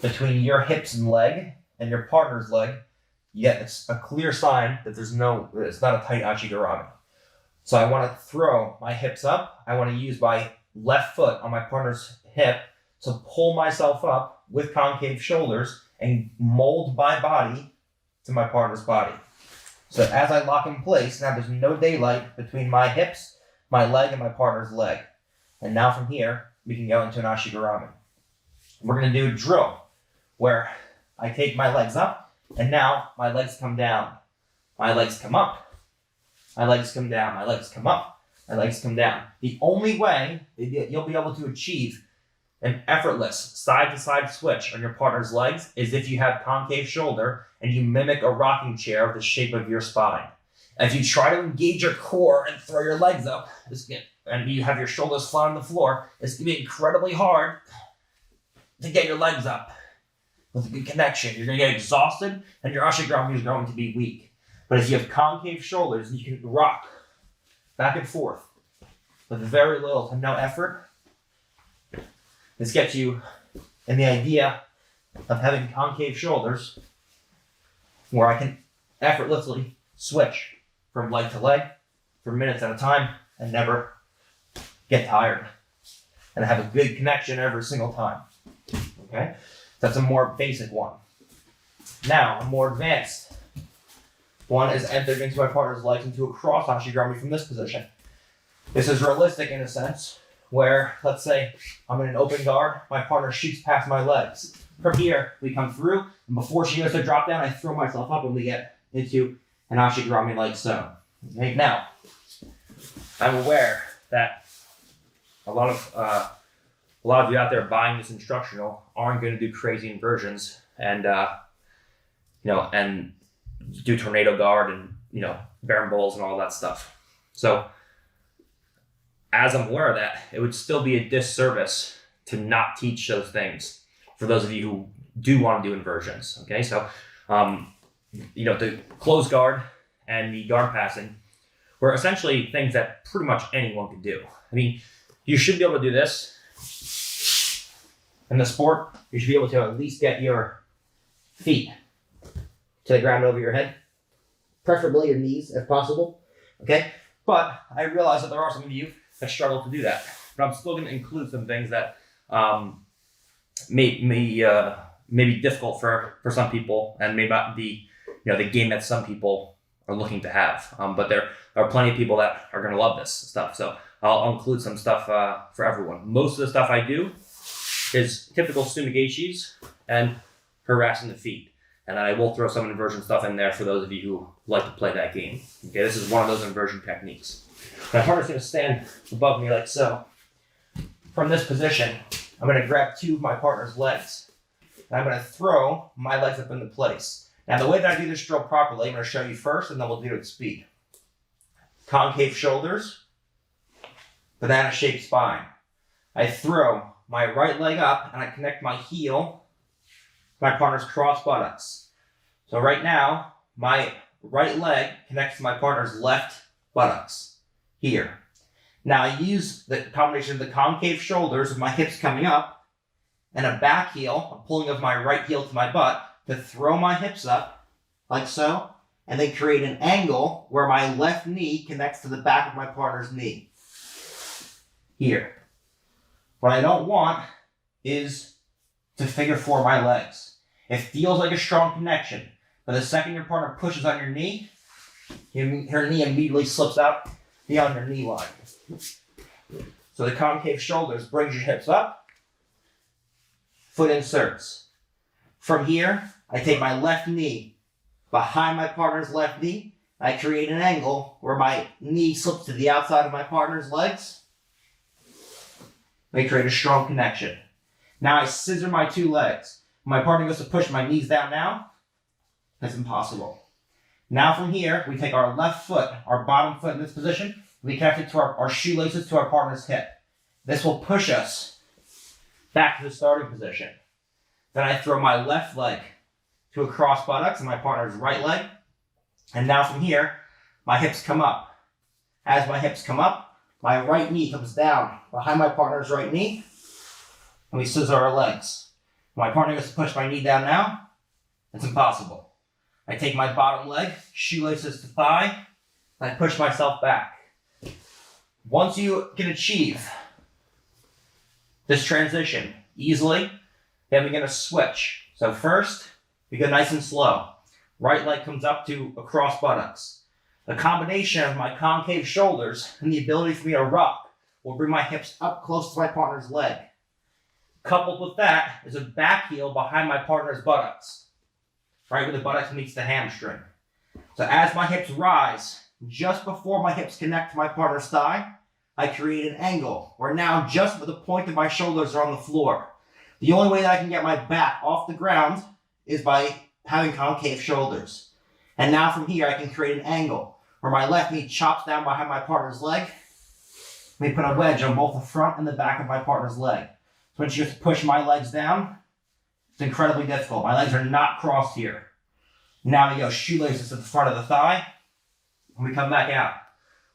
between your hips and leg and your partner's leg, it's a clear sign that it's not a tight ashigurami. So I want to throw my hips up. I want to use my left foot on my partner's hip to pull myself up with concave shoulders and mold my body to my partner's body. So as I lock in place, now there's no daylight between my hips, my leg, and my partner's leg. And now from here, we can go into an ashigurami. We're going to do a drill where I take my legs up, and now my legs come down. My legs come up. My legs come down, my legs come up, my legs come down. The only way that you'll be able to achieve an effortless side-to-side switch on your partner's legs is if you have concave shoulder and you mimic a rocking chair of the shape of your spine. If you try to engage your core and throw your legs up, and you have your shoulders flat on the floor, it's going to be incredibly hard to get your legs up with a good connection. You're going to get exhausted, and your ashigarami is going to be weak. But if you have concave shoulders, you can rock back and forth with very little to no effort. This gets you in the idea of having concave shoulders where I can effortlessly switch from leg to leg for minutes at a time and never get tired. And have a good connection every single time. Okay? That's a more basic one. Now, a more advanced one is entering into my partner's legs into a cross ashigarami from this position. This is realistic in a sense where, let's say, I'm in an open guard, my partner shoots past my legs. From here, we come through, and before she goes to drop down, I throw myself up and we get into an ashigarami like so. Okay? Now, I'm aware that a lot of you out there buying this instructional aren't going to do crazy inversions and and do tornado guard and barren bowls and all that stuff. So as I'm aware of that, it would still be a disservice to not teach those things for those of you who do want to do inversions. Okay, so the close guard and the guard passing were essentially things that pretty much anyone could do. I mean, you should be able to do this. In the sport, you should be able to at least get your feet to the ground over your head, preferably your knees if possible. Okay, but I realize that there are some of you that struggle to do that. But I'm still going to include some things that may be difficult for some people and may not be the game that some people are looking to have. But there are plenty of people that are going to love this stuff. So I'll include some stuff for everyone. Most of the stuff I do is typical sumigeshis and harassing the feet. And I will throw some inversion stuff in there for those of you who like to play that game. Okay, this is one of those inversion techniques. My partner's going to stand above me like so. From this position, I'm going to grab two of my partner's legs. And I'm going to throw my legs up into place. Now, the way that I do this drill properly, I'm going to show you first, and then we'll do it at speed. Concave shoulders, banana-shaped spine. I throw my right leg up, and I connect my heel to my partner's cross buttocks. So right now, my right leg connects to my partner's left buttocks here. Now I use the combination of the concave shoulders with my hips coming up and a back heel, a pulling of my right heel to my butt to throw my hips up like so, and then create an angle where my left knee connects to the back of my partner's knee. Here. What I don't want is to figure four my legs. It feels like a strong connection, but the second your partner pushes on your knee, her knee immediately slips out beyond your knee line. So the concave shoulders brings your hips up, foot inserts. From here, I take my left knee behind my partner's left knee. I create an angle where my knee slips to the outside of my partner's legs. I create a strong connection. Now I scissor my two legs. When my partner goes to push my knees down now, that's impossible. Now from here, we take our left foot, our bottom foot in this position, we connect it to our shoelaces to our partner's hip. This will push us back to the starting position. Then I throw my left leg to a cross buttocks and my partner's right leg. And now from here, my hips come up. As my hips come up, my right knee comes down behind my partner's right knee, and we scissor our legs. When my partner goes to push my knee down now, it's impossible. I take my bottom leg, shoelaces to thigh, and I push myself back. Once you can achieve this transition easily, then we're going to switch. So first, we go nice and slow. Right leg comes up to across buttocks. The combination of my concave shoulders and the ability for me to rock will bring my hips up close to my partner's leg. Coupled with that is a back heel behind my partner's buttocks, right where the buttocks meets the hamstring. So as my hips rise, just before my hips connect to my partner's thigh, I create an angle where now just where the point of my shoulders are on the floor. The only way that I can get my back off the ground is by having concave shoulders. And now from here I can create an angle where my left knee chops down behind my partner's leg. We put a wedge on both the front and the back of my partner's leg. So once you just push my legs down, it's incredibly difficult. My legs are not crossed here. Now we go shoelaces to the front of the thigh, and we come back out.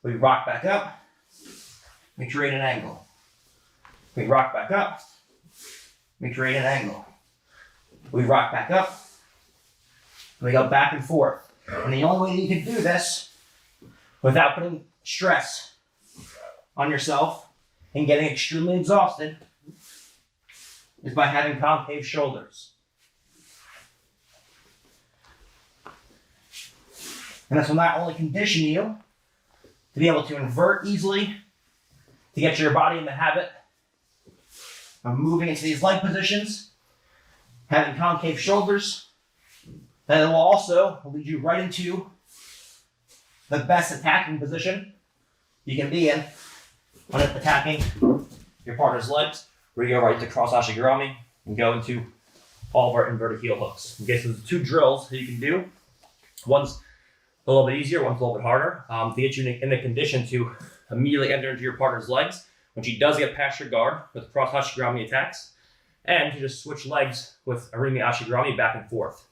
We rock back up, we create an angle. We rock back up, we create an angle. We rock back up, and we go back and forth. And the only way that you can do this without putting stress on yourself and getting extremely exhausted is by having concave shoulders. And this will not only condition you to be able to invert easily, to get your body in the habit of moving into these leg positions, having concave shoulders, that it will also lead you right into the best attacking position you can be in when attacking your partner's legs. We're going to go right to cross ashigarami and go into all of our inverted heel hooks. Okay, so there's 2 drills that you can do. One's a little bit easier, one's a little bit harder, to get you in the condition to immediately enter into your partner's legs when she does get past your guard with cross ashigarami attacks, and to just switch legs with arimi ashigarami back and forth.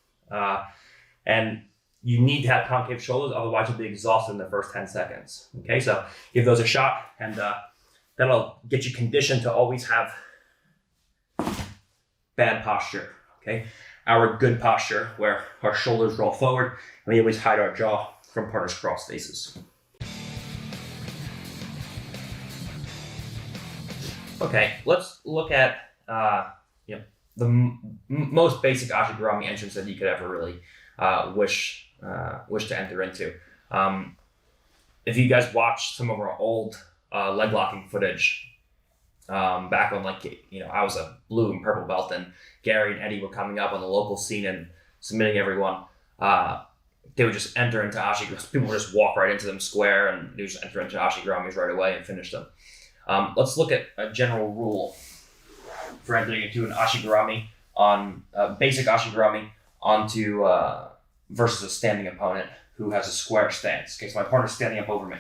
And you need to have concave shoulders, otherwise you'll be exhausted in the first 10 seconds. Okay, so give those a shot, and that'll get you conditioned to always have bad posture. Okay, our good posture where our shoulders roll forward and we always hide our jaw from partners' cross faces. Okay, let's look at the most basic ashigarami entrance that you could ever really wish to enter into. If you guys watched some of our old leg locking footage back when, I was a blue and purple belt, and Gary and Eddie were coming up on the local scene and submitting everyone. They would just enter into ashigarami. People would just walk right into them square, and they would just enter into ashigaramis right away and finish them. Let's look at a general rule for entering into an ashigarami on basic ashigarami onto versus a standing opponent who has a square stance. Okay, so my partner's standing up over me.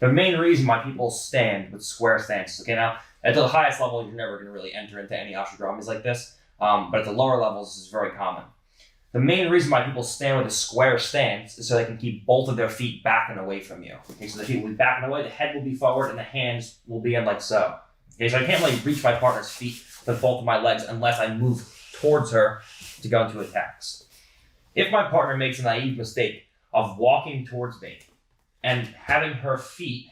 The main reason why people stand with square stances, okay, now at the highest level, you're never going to really enter into any ashigaramis like this, but at the lower levels, this is very common. The main reason why people stand with a square stance is so they can keep both of their feet back and away from you. Okay, so the feet will be back and away, the head will be forward, and the hands will be in like so. Okay, so I can't really reach my partner's feet with both of my legs unless I move towards her to go into attacks. If my partner makes a naive mistake of walking towards me and having her feet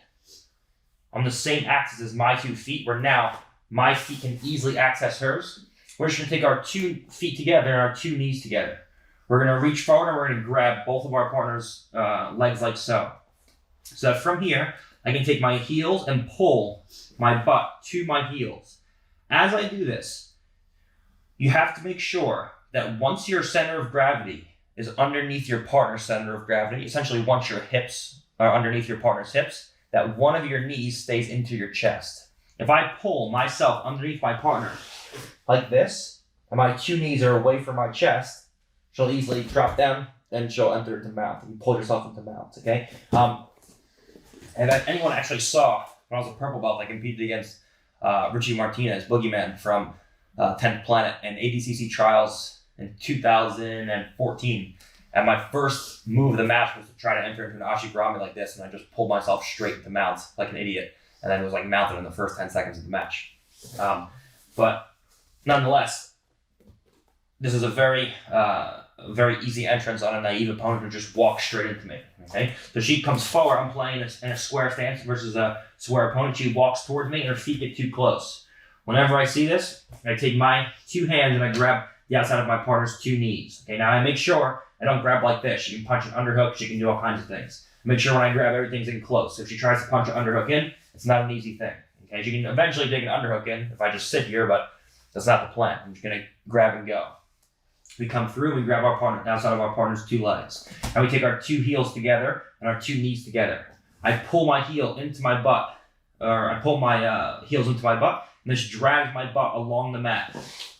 on the same axis as my 2 feet, where now my feet can easily access hers, we're just going to take our 2 feet together and our 2 knees together. We're going to reach forward and we're going to grab both of our partner's legs like so. So from here, I can take my heels and pull my butt to my heels. As I do this, you have to make sure that once your center of gravity is underneath your partner's center of gravity, essentially once your hips are underneath your partner's hips, that one of your knees stays into your chest. If I pull myself underneath my partner like this, and my 2 knees are away from my chest, she'll easily drop down and she'll enter into mount. You pull yourself into mount, okay? And if anyone actually saw, when I was a purple belt, I competed against Richie Martinez, Boogeyman from 10th Planet, and ADCC trials in 2014. And my first move of the match was to try to enter into an ashigarami like this, and I just pulled myself straight to mount like an idiot. And then it was mounted in the first 10 seconds of the match. But nonetheless, this is a very easy entrance on a naive opponent who just walks straight into me. Okay, so she comes forward. I'm playing in a square stance versus a square opponent. She walks towards me, and her feet get too close. Whenever I see this, I take my 2 hands and I grab the outside of my partner's 2 knees. Okay, now I make sure I don't grab like this. She can punch an underhook. She can do all kinds of things. Make sure when I grab, everything's in close. If she tries to punch an underhook in, it's not an easy thing. Okay, she can eventually dig an underhook in if I just sit here, but that's not the plan. I'm just gonna grab and go. We come through, we grab our partner outside of our partner's 2 legs. And we take our 2 heels together and our 2 knees together. I pull my heel into my butt, or I pull my heels into my butt, and this drags my butt along the mat,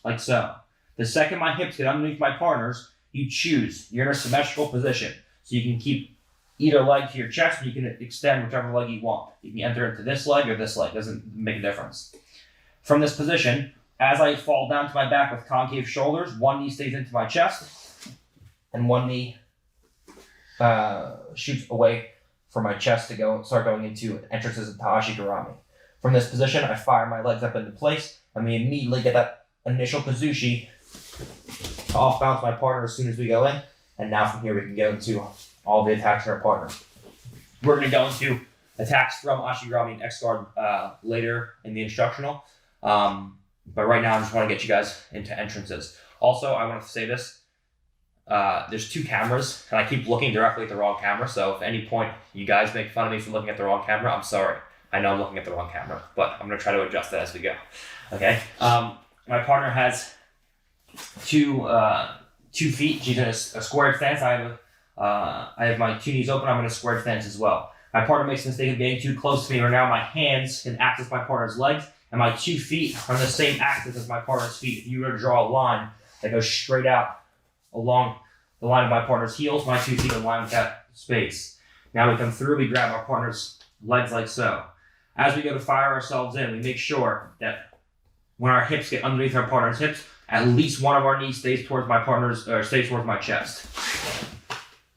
like so. The second my hips get underneath my partner's, you choose. You're in a symmetrical position, so you can keep either leg to your chest, or you can extend whichever leg you want. You can enter into this leg or this leg, doesn't make a difference. From this position, as I fall down to my back with concave shoulders, one knee stays into my chest, and one knee shoots away from my chest to start going into entrances into Ashigarami. From this position, I fire my legs up into place, and we immediately get that initial Kazushi to off balance my partner as soon as we go in. And now from here, we can go into all the attacks on our partner. We're going to go into attacks from Ashigarami and X-Guard later in the instructional. But right now, I just want to get you guys into entrances. Also, I want to say this. There's two cameras, and I keep looking directly at the wrong camera. So if at any point you guys make fun of me for looking at the wrong camera, I'm sorry. I know I'm looking at the wrong camera, but I'm going to try to adjust that as we go. Okay? My partner has two feet. She's in a squared stance. I have my two knees open. I'm in a squared stance as well. My partner makes the mistake of getting too close to me, or now my hands can access my partner's legs, and my 2 feet are on the same axis as my partner's feet. If you were to draw a line that goes straight out along the line of my partner's heels, my 2 feet align with that space. Now we come through, we grab our partner's legs like so. As we go to fire ourselves in, we make sure that when our hips get underneath our partner's hips, at least one of our knees stays towards my partner's, or stays towards my chest.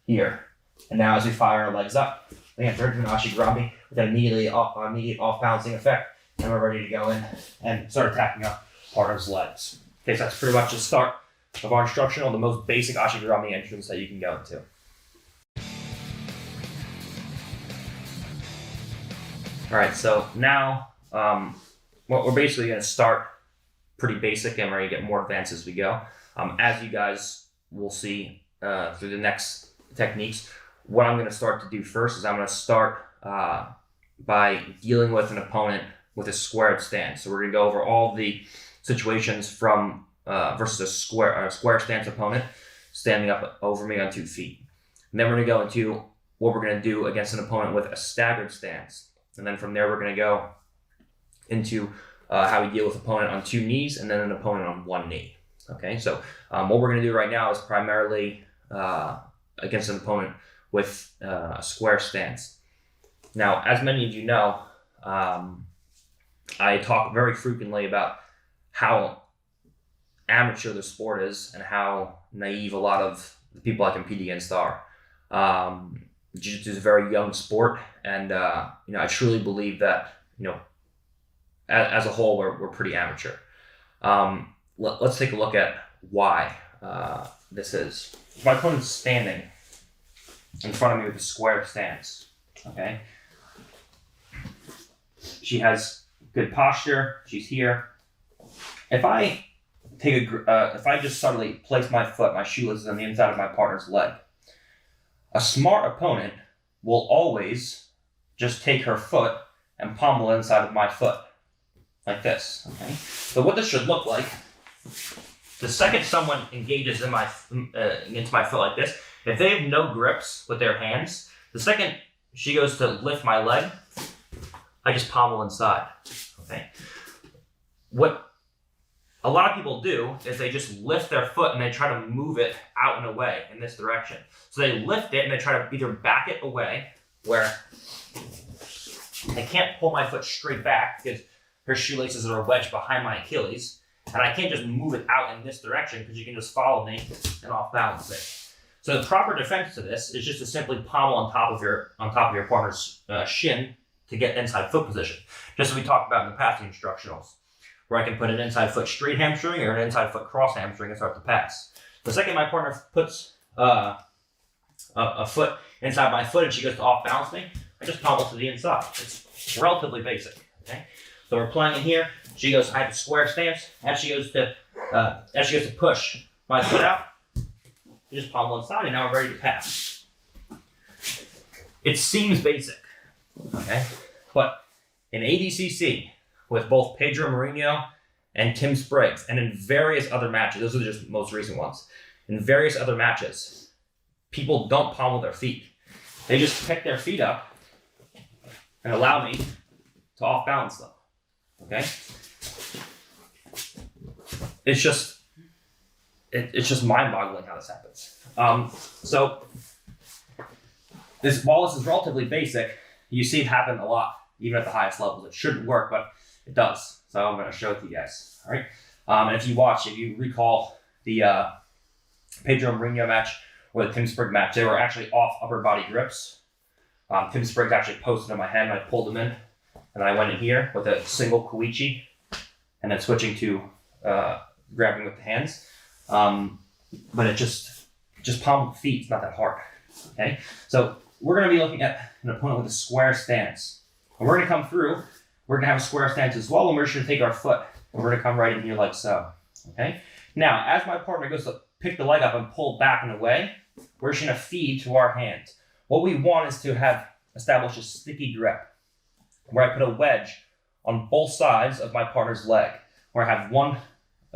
Here. And now as we fire our legs up, we enter into an Ashigarami with an immediate off-balancing effect, and we're ready to go in and start attacking our partner's legs. Okay, so that's pretty much the start of our instructional, the most basic Ashigarami entrance that you can go into. All right, so now we're basically going to start pretty basic, and we're going to get more advanced as we go. As you guys will see through the next techniques, what I'm going to start to do first is I'm going to start by dealing with an opponent with a squared stance. So we're going to go over all the situations from versus a square stance opponent standing up over me on 2 feet. And then we're going to go into what we're going to do against an opponent with a staggered stance. And then from there, we're going to go into how we deal with opponent on 2 knees and then an opponent on 1 knee. Okay, so what we're going to do right now is primarily against an opponent with a square stance. Now, as many of you know, I talk very frequently about how amateur the sport is and how naive a lot of the people I compete against are. Jiu-Jitsu is a very young sport, and I truly believe that as a whole we're pretty amateur. Let's take a look at why this is. My opponent's standing in front of me with a square stance. Okay, she has good posture. She's here. If I just suddenly place my foot, my shoelaces on the inside of my partner's leg, a smart opponent will always just take her foot and pommel inside of my foot, like this. Okay. So what this should look like, the second someone engages in against my foot like this, if they have no grips with their hands, the second she goes to lift my leg, I just pommel inside. Okay. What a lot of people do is they just lift their foot and they try to move it out and away in this direction. So they lift it and they try to either back it away, where I can't pull my foot straight back because her shoelaces are wedged behind my Achilles, and I can't just move it out in this direction because you can just follow me and off balance it. So the proper defense to this is just to simply pommel on top of your partner's shin to get inside foot position, just as we talked about in the passing instructionals, where I can put an inside foot straight hamstring or an inside foot cross hamstring and start to pass. The second my partner puts a foot inside my foot and she goes to off balance me, I just pommel to the inside. It's relatively basic. Okay, so we're playing in here. She goes, I have a square stance. As she goes to push my foot out, you just pommel inside, and now we're ready to pass. It seems basic, okay, but in ADCC, with both Pedro Mourinho and Tim Spriggs, and in various other matches, those are just the most recent ones, in various other matches, people don't pommel their feet. They just pick their feet up and allow me to off balance them. Okay? It's just mind-boggling how this happens. So while this is relatively basic, you see it happen a lot, even at the highest levels. It shouldn't work, but it does. So I'm going to show it to you guys. All right. And if you recall the Pedro Mourinho match or the Tim Sprigg match, they were actually off upper body grips. Tim Spriggs actually posted on my hand, and I pulled them in, and I went in here with a single Koichi, and then switching to grabbing with the hands. But it just palm with the feet. It's not that hard. Okay. So we're going to be looking at an opponent with a square stance. And we're going to come through. We're going to have a square stance as well, and we're just going to take our foot, and we're going to come right in here like so. Okay? Now, as my partner goes to pick the leg up and pull back and away, we're just going to feed to our hand. What we want is to establish a sticky grip, where I put a wedge on both sides of my partner's leg, where I have one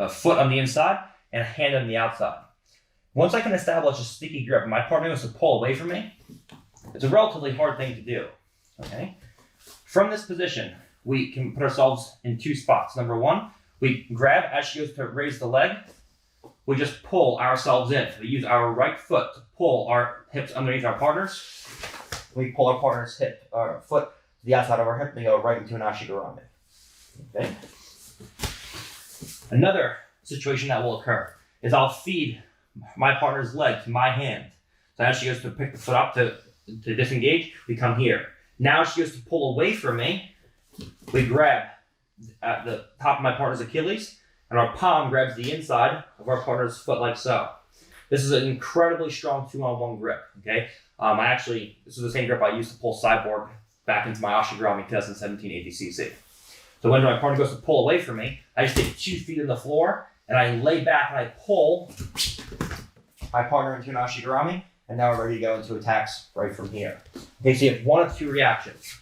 foot on the inside and a hand on the outside. Once I can establish a sticky grip and my partner goes to pull away from me, it's a relatively hard thing to do. Okay? From this position, we can put ourselves in two spots. Number one, we grab as she goes to raise the leg. We just pull ourselves in. We use our right foot to pull our hips underneath our partners. We pull our partner's foot to the outside of our hip and go right into an ashigarami. Okay? Another situation that will occur is I'll feed my partner's leg to my hand. So as she goes to pick the foot up to disengage, we come here. Now she goes to pull away from me. We grab at the top of my partner's Achilles, and our palm grabs the inside of our partner's foot like so. This is an incredibly strong 2-on-1 grip. Okay, this is the same grip I used to pull Cyborg back into my Ashigarami 2017 ADCC. So when my partner goes to pull away from me, I just take 2 feet on the floor, and I lay back and I pull my partner into an Ashigarami, and now we're ready to go into attacks right from here. Okay, so you have one of two reactions.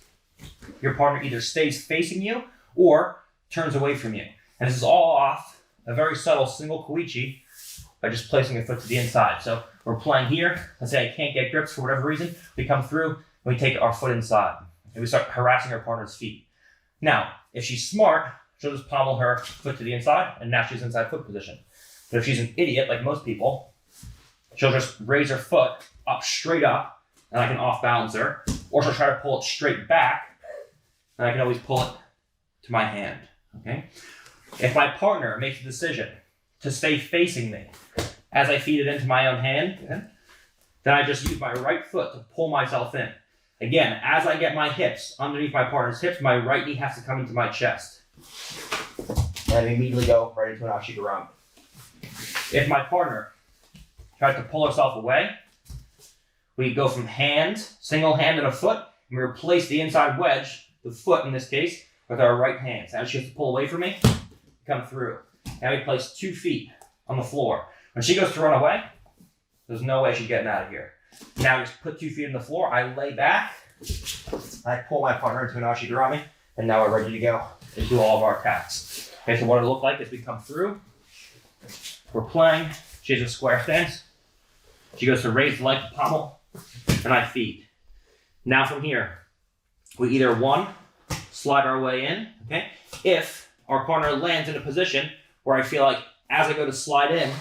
Your partner either stays facing you or turns away from you. And this is all off a very subtle single Koichi by just placing a foot to the inside. So we're playing here. Let's say I can't get grips for whatever reason. We come through and we take our foot inside. And we start harassing our partner's feet. Now, if she's smart, she'll just pommel her foot to the inside, and now she's inside foot position. But if she's an idiot, like most people, she'll just raise her foot up straight up, and I can off balance her. Or she'll try to pull it straight back, and I can always pull it to my hand. Okay? If my partner makes a decision to stay facing me as I feed it into my own hand, then I just use my right foot to pull myself in. Again, as I get my hips underneath my partner's hips, my right knee has to come into my chest. And I immediately go right into an ashigarami. If my partner tries to pull herself away, we go from hand, single hand and a foot, and we replace the inside wedge, the foot in this case, with our right hand. So as she has to pull away from me, come through. Now we place 2 feet on the floor. When she goes to run away, there's no way she's getting out of here. Now we just put 2 feet on the floor, I lay back, I pull my partner into an ashigarami, and now we're ready to go and do all of our attacks. Okay, so what it'll look like is we come through, we're playing, she has a square stance, she goes to raise the leg to pommel, and I feed. Now from here, we either slide our way in, okay? If our partner lands in a position where I feel like as I go to slide in,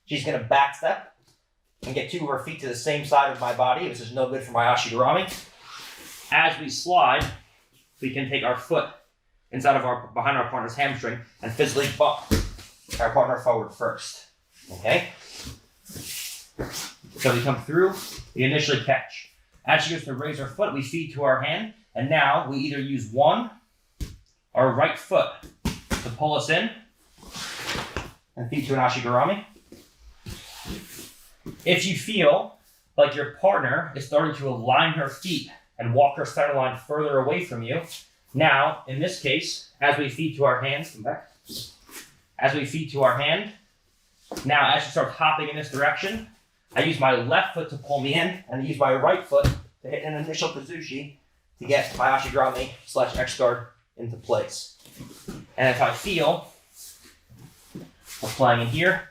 she's gonna backstep and get 2 of her feet to the same side of my body, which is no good for my ashigarami. As we slide, we can take our foot behind our partner's hamstring and physically bump our partner forward first. Okay? So we come through, we initially catch. As she goes to raise her foot, we feed to our hand, and now we either use our right foot to pull us in and feed to an ashigarami. If you feel like your partner is starting to align her feet and walk her center line further away from you, now, in this case, as we feed to our hand, come back. As we feed to our hand, now as she starts hopping in this direction, I use my left foot to pull me in, and I use my right foot to hit an initial kazushi to get my ashigarami / X guard into place. And if I feel we're playing in here,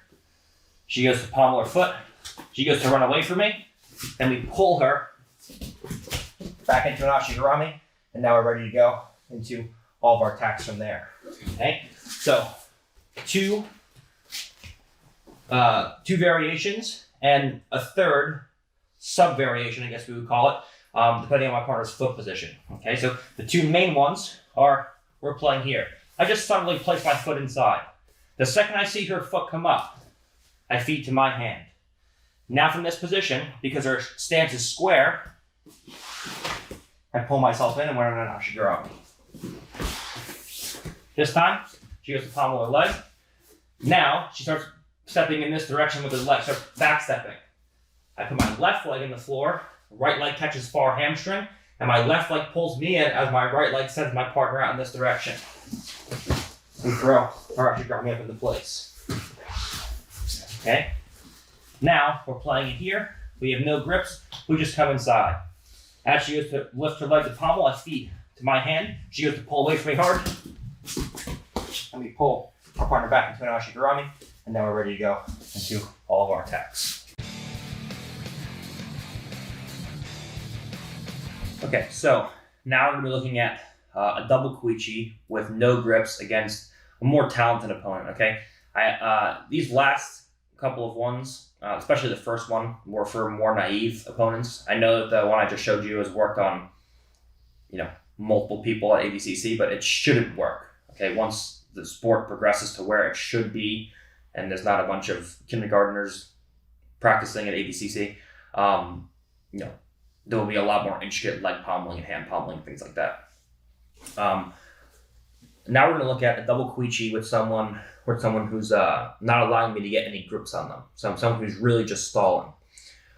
she goes to pommel her foot, she goes to run away from me, and we pull her back into an ashigarami, and now we're ready to go into all of our attacks from there. Okay, so two variations and a third sub-variation, I guess we would call it, depending on my partner's foot position. Okay, so the two main ones are, we're playing here. I just suddenly place my foot inside. The second I see her foot come up, I feed to my hand. Now from this position, because her stance is square, I pull myself in and we're in an ashigurami. This time, she goes to pommel her leg. Now, she starts stepping in this direction with her leg, starts backstepping. I put my left leg in the floor, right leg catches far hamstring, and my left leg pulls me in as my right leg sends my partner out in this direction. We throw her ashigurami up into place. Okay? Now, we're playing it here. We have no grips. We just come inside. As she goes to lift her leg to pommel, I feed to my hand. She goes to pull away from me hard. And we pull our partner back into an ashigurami. And now we're ready to go into all of our attacks. Okay, so now we're going to be looking at a double kuichi with no grips against a more talented opponent, okay? These last couple of ones, especially the first one, were for more naive opponents. I know that the one I just showed you has worked on, multiple people at ADCC, but it shouldn't work. Okay, once the sport progresses to where it should be, and there's not a bunch of kindergartners practicing at ADCC, there will be a lot more intricate leg pommeling and hand pommeling, things like that. Now we're going to look at a double kuichi with someone who's not allowing me to get any grips on them. So someone who's really just stalling.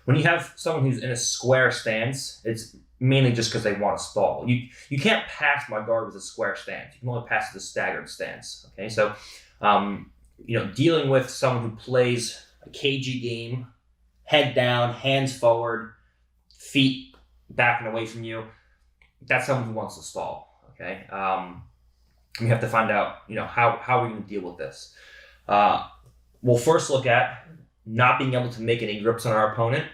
When you have someone who's in a square stance, it's mainly just because they want to stall. You can't pass my guard with a square stance. You can only pass with a staggered stance. Okay, so dealing with someone who plays a cagey game, head down, hands forward, feet back and away from you, that's someone who wants to stall. Okay. We have to find out, how we're going to deal with this. We'll first look at not being able to make any grips on our opponent,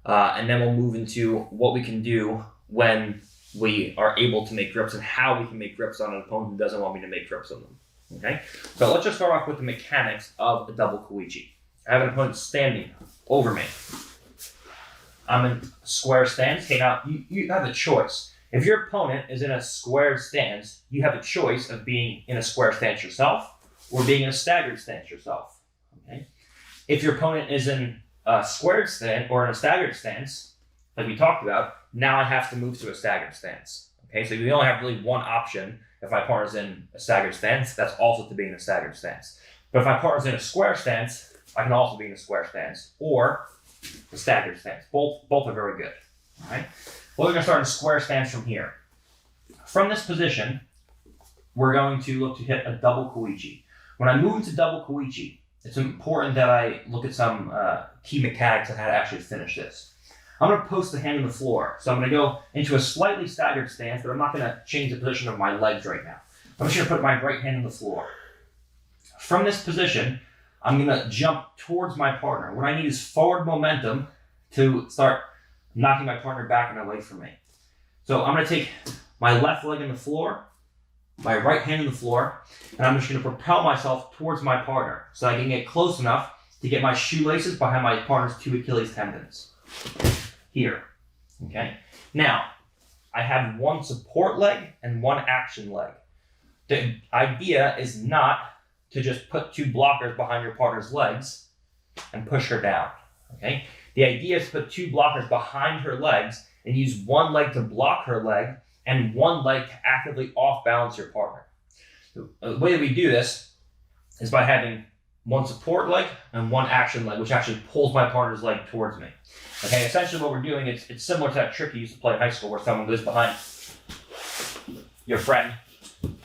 and then we'll move into what we can do when we are able to make grips and how we can make grips on an opponent who doesn't want me to make grips on them. Okay, so let's just start off with the mechanics of a double kuichi. I have an opponent standing over me. I'm in square stance. Okay, now you have a choice. If your opponent is in a square stance, you have a choice of being in a square stance yourself or being in a staggered stance yourself. Okay. If your opponent is in a squared stance or in a staggered stance, like we talked about, now I have to move to a staggered stance. Okay, so we only have really one option. If my partner's in a staggered stance, that's also to be in a staggered stance. But if my partner's in a square stance, I can also be in a square stance or a staggered stance. Both are very good. All right. Well, we're going to start in square stance from here. From this position, we're going to look to hit a double kuichi. When I move into double kuichi, it's important that I look at some key mechanics on how to actually finish this. I'm going to post the hand on the floor. So I'm going to go into a slightly staggered stance, but I'm not going to change the position of my legs right now. I'm just going to put my right hand on the floor. From this position, I'm going to jump towards my partner. What I need is forward momentum to start knocking my partner back and away from me. So I'm going to take my left leg on the floor, my right hand on the floor, and I'm just going to propel myself towards my partner so I can get close enough to get my shoelaces behind my partner's two Achilles tendons. Here. Okay? Now, I have one support leg and one action leg. The idea is not to just put two blockers behind your partner's legs and push her down. Okay? The idea is to put two blockers behind her legs and use one leg to block her leg and one leg to actively off-balance your partner. The way that we do this is by having one support leg and one action leg, which actually pulls my partner's leg towards me. Okay, essentially what we're doing, it's similar to that trick you used to play in high school where someone goes behind your friend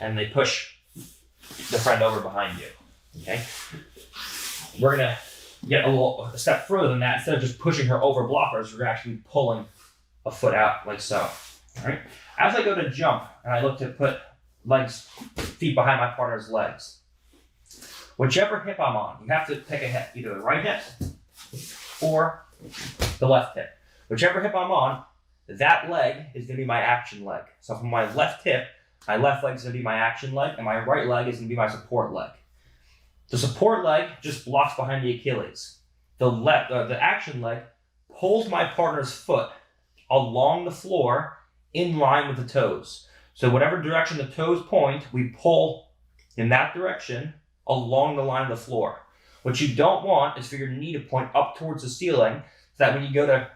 and they push the friend over behind you. Okay? We're going to get a step further than that. Instead of just pushing her over blockers, we're actually pulling a foot out like so. All right. As I go to jump and I look to put feet behind my partner's legs, whichever hip I'm on, you have to pick a hip, either the right hip or the left hip. Whichever hip I'm on, that leg is going to be my action leg. So from my left hip, my left leg is going to be my action leg, and my right leg is going to be my support leg. The support leg just blocks behind the Achilles. The action leg pulls my partner's foot along the floor in line with the toes. So whatever direction the toes point, we pull in that direction along the line of the floor. What you don't want is for your knee to point up towards the ceiling, so that when you go to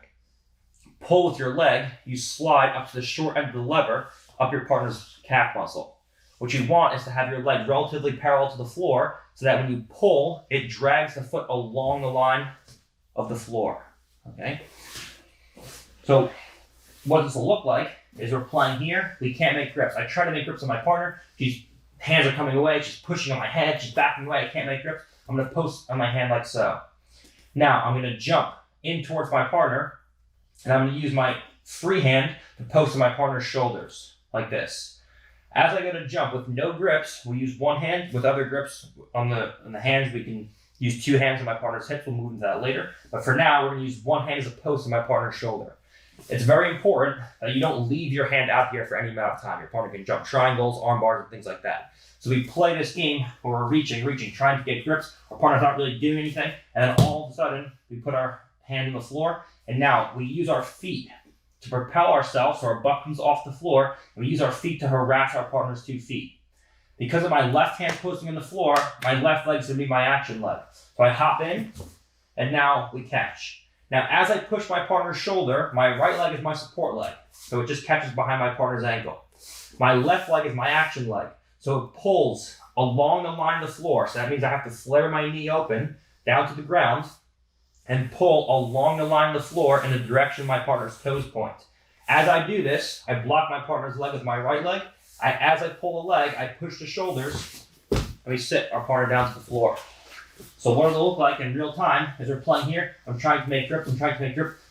pull with your leg, you slide up to the short end of the lever up your partner's calf muscle. What you want is to have your leg relatively parallel to the floor, so that when you pull, it drags the foot along the line of the floor. Okay? So what this will look like is we're playing here. We can't make grips. I try to make grips on my partner. She's hands are coming away. She's pushing on my head. She's backing away. I can't make grips. I'm going to post on my hand like so. Now I'm going to jump in towards my partner, and I'm going to use my free hand to post on my partner's shoulders like this. As I go to jump with no grips, we use one hand. With other grips on the hands, we can use two hands on my partner's hips. We'll move into that later. But for now, we're going to use one hand as a post on my partner's shoulder. It's very important that you don't leave your hand out here for any amount of time. Your partner can jump triangles, arm bars, and things like that. So we play this game where we're reaching, trying to get grips. Our partner's not really doing anything. And then all of a sudden, we put our hand on the floor. And now we use our feet to propel ourselves so our butt comes off the floor. And we use our feet to harass our partner's 2 feet. Because of my left hand posting on the floor, my left leg's going to be my action leg. So I hop in, and now we catch. Now, as I push my partner's shoulder, my right leg is my support leg. So it just catches behind my partner's ankle. My left leg is my action leg. So it pulls along the line of the floor. So that means I have to flare my knee open down to the ground and pull along the line of the floor in the direction my partner's toes point. As I do this, I block my partner's leg with my right leg. As I pull the leg, I push the shoulders, and we sit our partner down to the floor. So what does it look like in real time as we're playing here? I'm trying to make grips,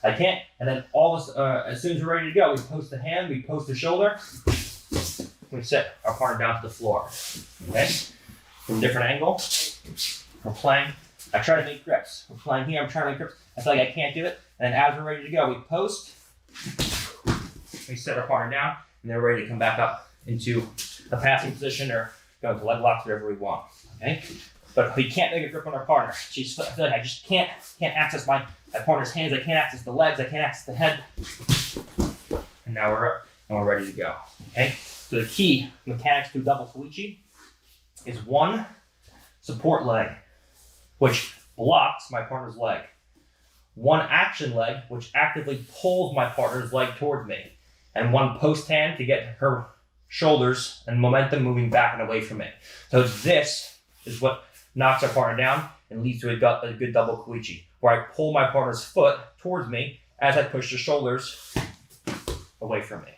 I can't. And then as soon as we're ready to go, we post the hand, we post the shoulder, we sit our partner down to the floor. Okay? From a different angle, we're playing. I try to make grips. We're playing here, I'm trying to make grips. I feel like I can't do it. And then as we're ready to go, we post, we sit our partner down, and then we're ready to come back up into a passing position or go to leg locks, whatever we want. Okay? But we can't make a grip on our partner. I feel like I just can't access my partner's hands. I can't access the legs. I can't access the head. And now we're up and we're ready to go. Okay? So the key mechanics to double koichi is one support leg, which blocks my partner's leg. One action leg, which actively pulls my partner's leg towards me. And one post hand to get her shoulders and momentum moving back and away from me. So this is what knocks our partner down and leads to a good double koichi, where I pull my partner's foot towards me as I push the shoulders away from me.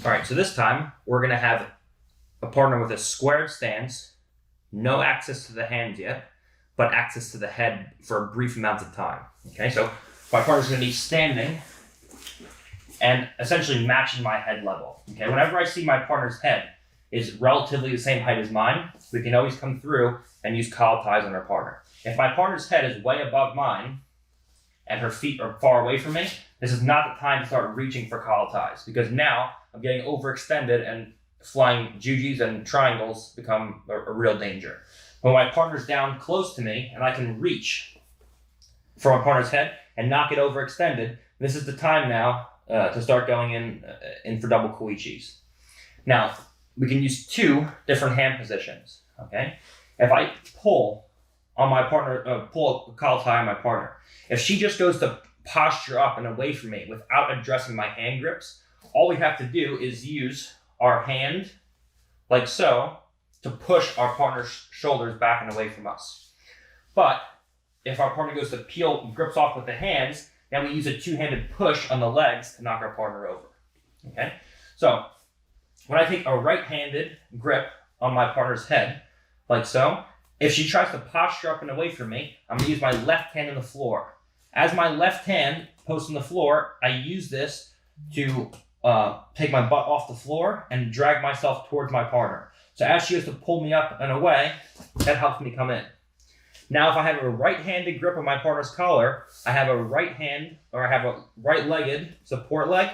All right, so this time we're gonna have a partner with a squared stance, no access to the hands yet, but access to the head for brief amounts of time. Okay, so my partner's gonna be standing and essentially matching my head level. Okay, whenever I see my partner's head is relatively the same height as mine, we can always come through and use collar ties on our partner. If my partner's head is way above mine and her feet are far away from me, this is not the time to start reaching for collar ties, because now I'm getting overextended and flying jujis and triangles become a real danger. When my partner's down close to me and I can reach for my partner's head and not get overextended, this is the time now to start going in for double koichis. Now, we can use 2 different hand positions, okay? If I pull on my partner, pull a collar tie on my partner, if she just goes to posture up and away from me without addressing my hand grips, all we have to do is use our hand, like so, to push our partner's shoulders back and away from us. But if our partner goes to peel grips off with the hands, then we use a 2-handed push on the legs to knock our partner over. Okay? So when I take a right-handed grip on my partner's head, like so, if she tries to posture up and away from me, I'm going to use my left hand on the floor. As my left hand posts on the floor, I use this to take my butt off the floor and drag myself towards my partner. So as she goes to pull me up and away, that helps me come in. Now, if I have a right-handed grip on my partner's collar, I have a right hand, or I have a right-legged support leg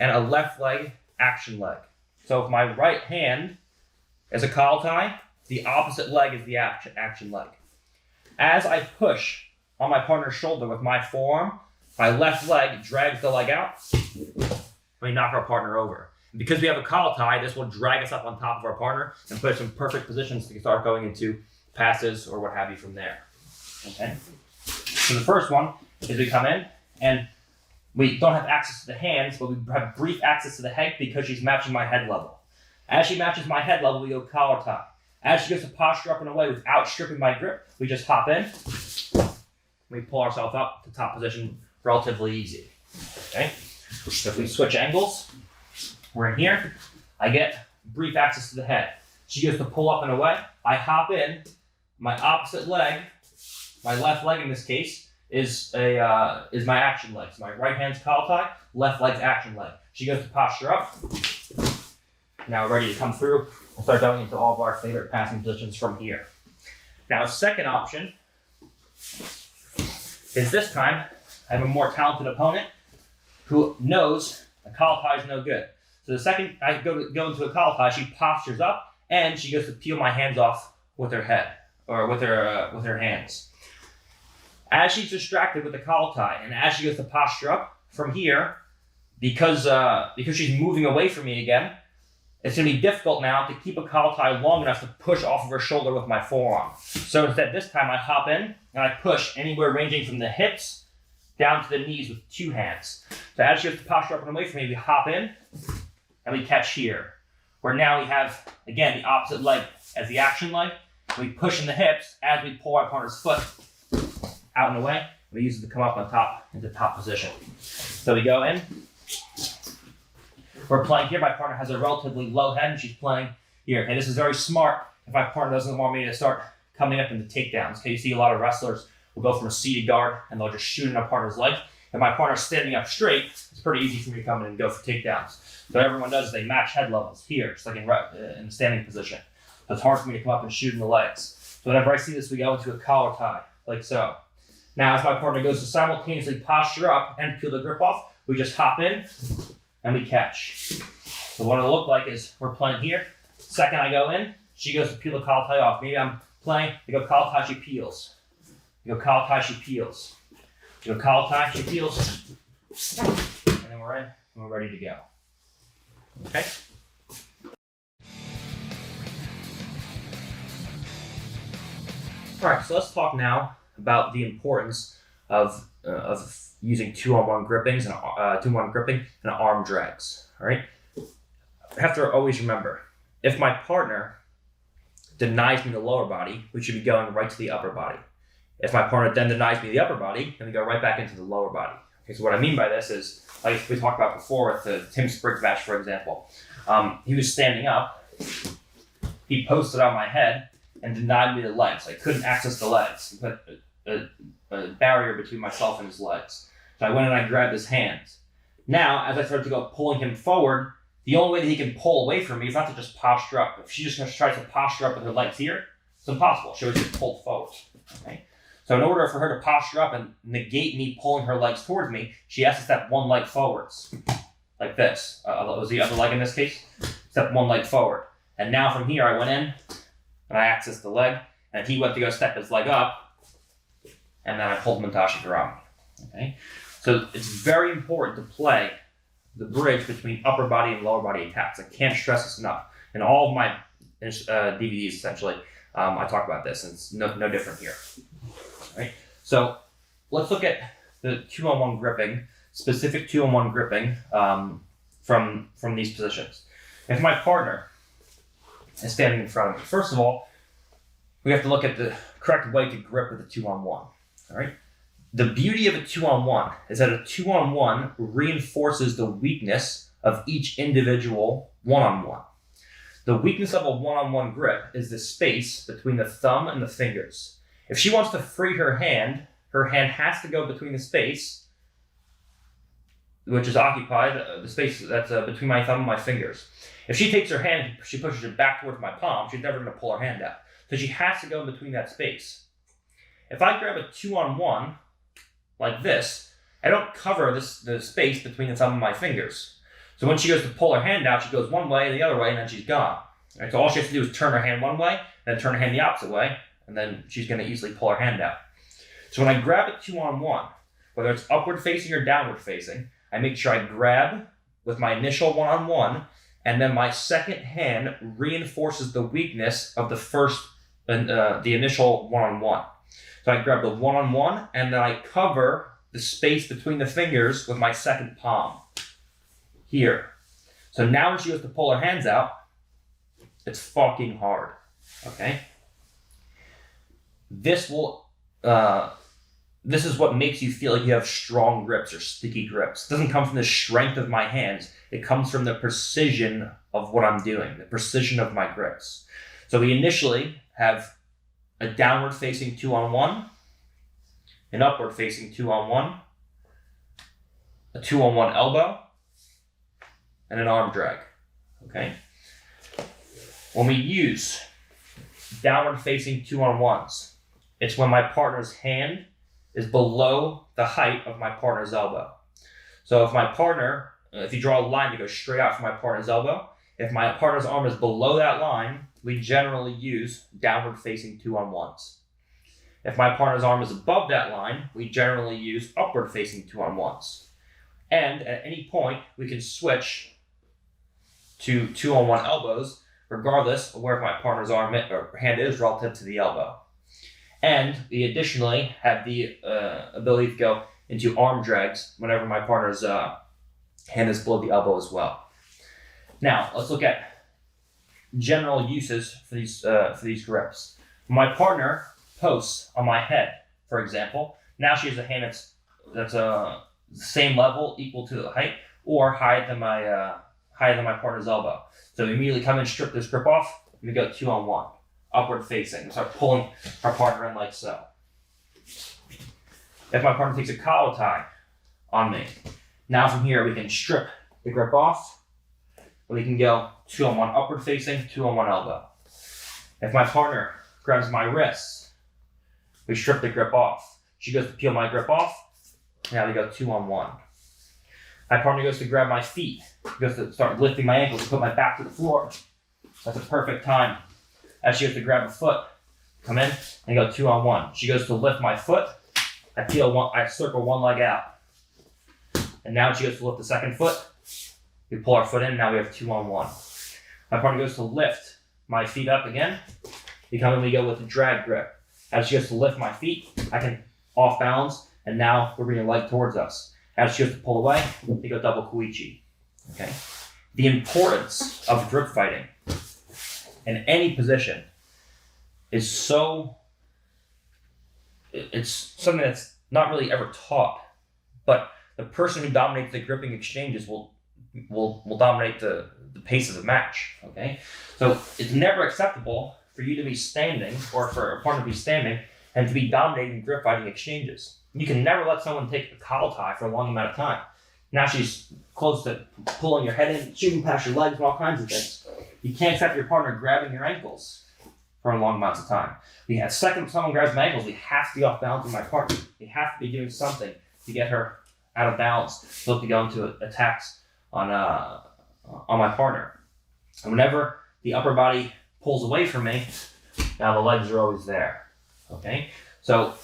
and a left leg action leg. So if my right hand is a collar tie, the opposite leg is the action leg. As I push on my partner's shoulder with my forearm, my left leg drags the leg out. We knock our partner over. And because we have a collar tie, this will drag us up on top of our partner and put us in perfect positions to start going into passes or what have you from there. Okay. So the first one is we come in and we don't have access to the hands, but we have brief access to the head because she's matching my head level. As she matches my head level, we go collar tie. As she goes to posture up and away without stripping my grip, we just hop in. We pull ourselves up to top position relatively easy. Okay. So if we switch angles, we're in here. I get brief access to the head. She goes to pull up and away. I hop in. My opposite leg, my left leg in this case, is my action leg. So my right hand's collar tie, left leg's action leg. She goes to posture up. Now we're ready to come through. We'll start going into all of our favorite passing positions from here. Now, second option is this time I have a more talented opponent who knows a collar tie is no good. So the second I go into a collar tie, she postures up and she goes to peel my hands off with her head or with her hands. As she's distracted with the collar tie and as she goes to posture up from here, because she's moving away from me again, it's going to be difficult now to keep a collar tie long enough to push off of her shoulder with my forearm. So instead, this time I hop in and I push anywhere ranging from the hips down to the knees with two hands. So as she goes to posture up and away from me, we hop in and we catch here. Where now we have, again, the opposite leg as the action leg. We push in the hips as we pull our partner's foot out and away. We use it to come up on top into top position. So we go in. We're playing here. My partner has a relatively low head and she's playing here. Okay, this is very smart if my partner doesn't want me to start coming up into takedowns. Okay, you see a lot of wrestlers will go from a seated guard and they'll just shoot in a partner's leg. If my partner's standing up straight, it's pretty easy for me to come in and go for takedowns. So what everyone does is they match head levels here, just like in standing position. So it's hard for me to come up and shoot in the legs. So whenever I see this, we go into a collar tie, like so. Now, as my partner goes to simultaneously posture up and peel the grip off, we just hop in and we catch. So what it'll look like is we're playing here. Second I go in, she goes to peel the collar tie off. Maybe I'm playing, I go collar tie, she peels. I go collar tie, she peels. I go collar tie, she peels. And then we're in and we're ready to go. Okay? All right, so let's talk now about the importance of using two-on-one gripping and arm drags. All right, I have to always remember, if my partner denies me the lower body, we should be going right to the upper body. If my partner then denies me the upper body, then we go right back into the lower body. Okay, so what I mean by this is, like we talked about before with the Tim Spriggs match, for example. He was standing up, he posted on my head and denied me the legs. I couldn't access the legs. He put a barrier between myself and his legs. So I went and I grabbed his hands. Now, as I started to go pulling him forward, the only way that he can pull away from me is not to just posture up. If she just tries to posture up with her legs here, it's impossible. She always gets pulled forward. Okay? So in order for her to posture up and negate me pulling her legs towards me, she has to step one leg forwards. Like this. Was the other leg in this case? Step one leg forward. And now from here, I went in and I accessed the leg, and he went to go step his leg up, and then I pulled him into Ashigarami. Okay? So it's very important to play the bridge between upper body and lower body attacks. I can't stress this enough. In all of my DVDs, essentially, I talk about this, and it's no different here. All right? So let's look at the two-on-one gripping, specific two-on-one gripping from these positions. If my partner is standing in front of me, first of all, we have to look at the correct way to grip with a two-on-one. All right? The beauty of a two-on-one is that a two-on-one reinforces the weakness of each individual one-on-one. The weakness of a one-on-one grip is the space between the thumb and the fingers. If she wants to free her hand has to go between the space, which is occupied, the space that's between my thumb and my fingers. If she takes her hand, she pushes it back towards my palm, she's never going to pull her hand out. So she has to go in between that space. If I grab a two-on-one, like this, I don't cover the space between the thumb and my fingers. So when she goes to pull her hand out, she goes one way and the other way, and then she's gone. Right, so all she has to do is turn her hand one way, then turn her hand the opposite way, and then she's going to easily pull her hand out. So when I grab it 2-on-1, whether it's upward facing or downward facing, I make sure I grab with my initial 1-on-1, and then my second hand reinforces the weakness of the first, the initial 1-on-1. So I grab the 1-on-1, and then I cover the space between the fingers with my second palm here. So now when she goes to pull her hands out, it's fucking hard, okay? This is what makes you feel like you have strong grips or sticky grips. It doesn't come from the strength of my hands. It comes from the precision of what I'm doing, the precision of my grips. So we initially have a downward facing 2-on-1, an upward facing 2-on-1, a 2-on-1 elbow, and an arm drag, okay? When we use downward facing 2-on-1s, it's when my partner's hand is below the height of my partner's elbow. So if you draw a line to go straight out from my partner's elbow, if my partner's arm is below that line, we generally use downward facing 2-on-1s. If my partner's arm is above that line, we generally use upward facing 2-on-1s. And at any point, we can switch to 2-on-1 elbows, regardless of where my partner's arm or hand is relative to the elbow. And we additionally have the ability to go into arm drags whenever my partner's hand is below the elbow as well. Now, let's look at general uses for these grips. My partner posts on my head, for example. Now she has a hand that's the same level, equal to the height, or higher than my partner's elbow. So we immediately come in, strip this grip off, and we go 2-on-1, upward facing, and start pulling our partner in like so. If my partner takes a collar tie on me, now from here we can strip the grip off, and we can go 2-on-1 upward facing, 2-on-1 elbow. If my partner grabs my wrists, we strip the grip off. She goes to peel my grip off, now we go 2-on-1. My partner goes to grab my feet, goes to start lifting my ankles and put my back to the floor. That's a perfect time. As she goes to grab a foot, come in and go 2-on-1. She goes to lift my foot, I circle one leg out. And now she goes to lift the second foot, we pull our foot in, now we have 2-on-1. My partner goes to lift my feet up again, we come in, we go with the drag grip. As she goes to lift my feet, I can off balance, and now we're bringing a leg towards us. As she goes to pull away, we go double kuichi. Okay? The importance of grip fighting in any position is it's something that's not really ever taught, but the person who dominates the gripping exchanges will dominate the pace of the match. Okay? So it's never acceptable for you to be standing or for a partner to be standing and to be dominating grip fighting exchanges. You can never let someone take a collar tie for a long amount of time. Now she's close to pulling your head in, shooting past your legs, and all kinds of things. You can't accept your partner grabbing your ankles for a long amounts of time. Second someone grabs my ankles, we have to be off balance with my partner. We have to be doing something to get her out of balance, so to go into attacks on my partner. And whenever the upper body pulls away from me, now the legs are always there. Okay? So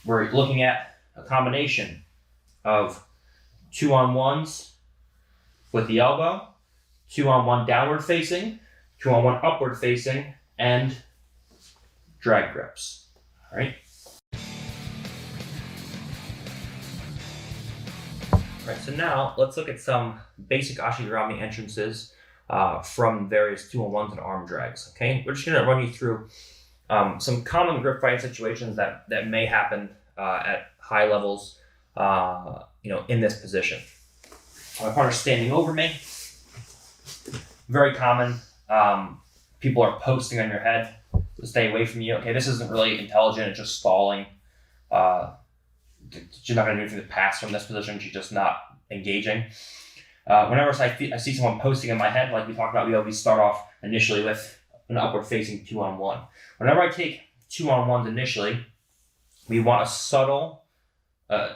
we're looking at a combination of 2-on-1s with the elbow, 2-on-1 downward facing, 2-on-1 upward facing, and drag grips. All right. All right. So now let's look at some basic ashigarami entrances from various 2-on-1s and arm drags. Okay. We're just going to run you through some common grip fighting situations that may happen at high levels, in this position. My partner's standing over me. Very common. People are posting on your head to stay away from you. Okay, this isn't really intelligent. It's just stalling. She's not going to do anything to pass from this position. She's just not engaging. Whenever I see someone posting in my head, like we talked about, we always start off initially with an upward facing 2-on-1. Whenever I take 2-on-1s initially, we want a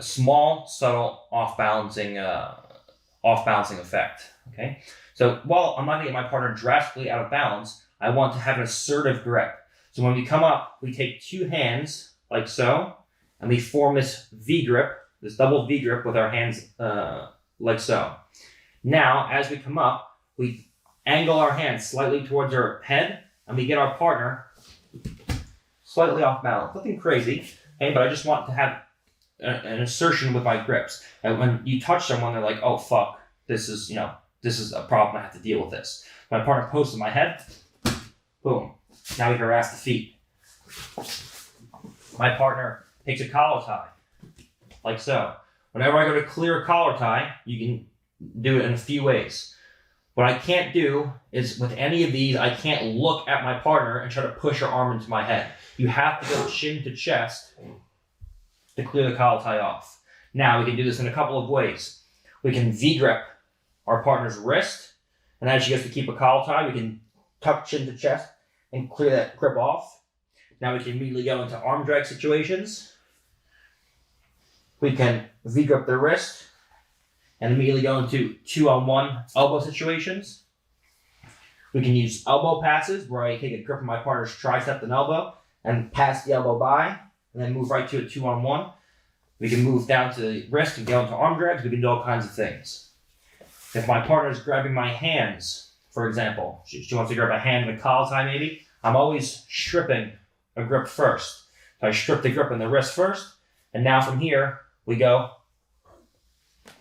small, subtle off balancing off balancing effect. Okay, so while I'm not going to get my partner drastically out of balance, I want to have an assertive grip. So when we come up, we take two hands like so, and we form this V grip, this double V grip with our hands like so. Now, as we come up, we angle our hands slightly towards our head, and we get our partner slightly off balance. Nothing crazy, okay, but I just want to have an assertion with my grips. And when you touch someone, they're like, oh, fuck, this is a problem. I have to deal with this. My partner posts in my head, boom. Now we harass the feet. My partner takes a collar tie, like so. Whenever I go to clear a collar tie, you can do it in a few ways. What I can't do is with any of these, I can't look at my partner and try to push her arm into my head. You have to go chin to chest to clear the collar tie off. Now we can do this in a couple of ways. We can V-grip our partner's wrist, and as she gets to keep a collar tie, we can tuck chin to chest and clear that grip off. Now we can immediately go into arm drag situations. We can V-grip the wrist and immediately go into 2-on-1 elbow situations. We can use elbow passes where I take a grip of my partner's tricep and elbow and pass the elbow by and then move right to a 2-on-1. We can move down to the wrist and go into arm drags. We can do all kinds of things. If my partner is grabbing my hands, for example, she wants to grab a hand in a collar tie maybe, I'm always stripping a grip first. So I strip the grip in the wrist first, and now from here, we go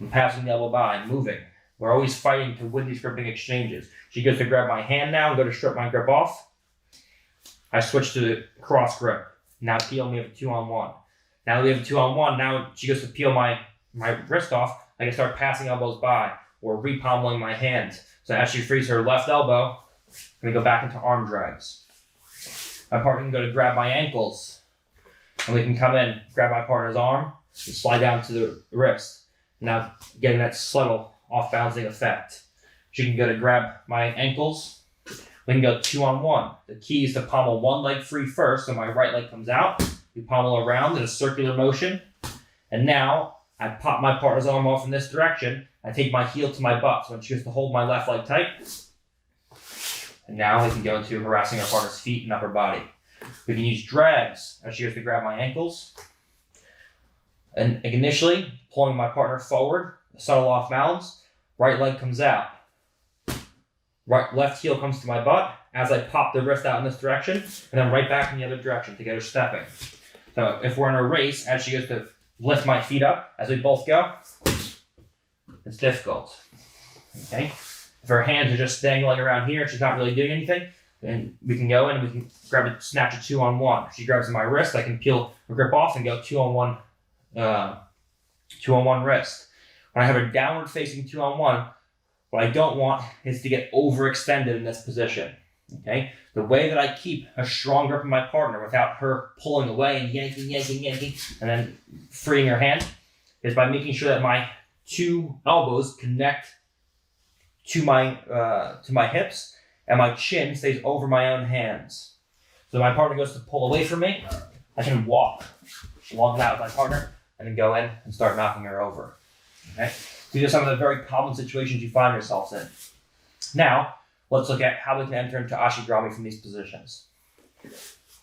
and passing the elbow by, moving. We're always fighting to win these gripping exchanges. She goes to grab my hand now and go to strip my grip off. I switch to the cross grip. Now peel, we have a 2-on-1. Now we have a 2-on-1. Now she goes to peel my wrist off. I can start passing elbows by or re-pommeling my hand. So as she frees her left elbow, we go back into arm drags. My partner can go to grab my ankles. And we can come in, grab my partner's arm, and slide down to the wrist. Now getting that subtle off-balancing effect. She can go to grab my ankles. We can go 2-on-1. The key is to pommel one leg free first, so my right leg comes out. We pommel around in a circular motion. And now I pop my partner's arm off in this direction. I take my heel to my butt, so when she has to hold my left leg tight. And now we can go into harassing our partner's feet and upper body. We can use drags as she goes to grab my ankles. And initially, pulling my partner forward, subtle off balance, right leg comes out. Left heel comes to my butt as I pop the wrist out in this direction, and then right back in the other direction to get her stepping. So if we're in a race, as she goes to lift my feet up, as we both go, it's difficult. Okay? If her hands are just dangling around here, she's not really doing anything, then we can go in and we can snatch a 2-on-1. If she grabs my wrist, I can peel her grip off and go 2-on-1 wrist. When I have a downward facing 2-on-1, what I don't want is to get overextended in this position. Okay? The way that I keep a strong grip on my partner without her pulling away and yanking, and then freeing her hand is by making sure that my two elbows connect to my hips and my chin stays over my own hands. So my partner goes to pull away from me, I can walk along that with my partner and then go in and start knocking her over. Okay? These are some of the very common situations you find yourselves in. Now, let's look at how we can enter into ashigarami from these positions.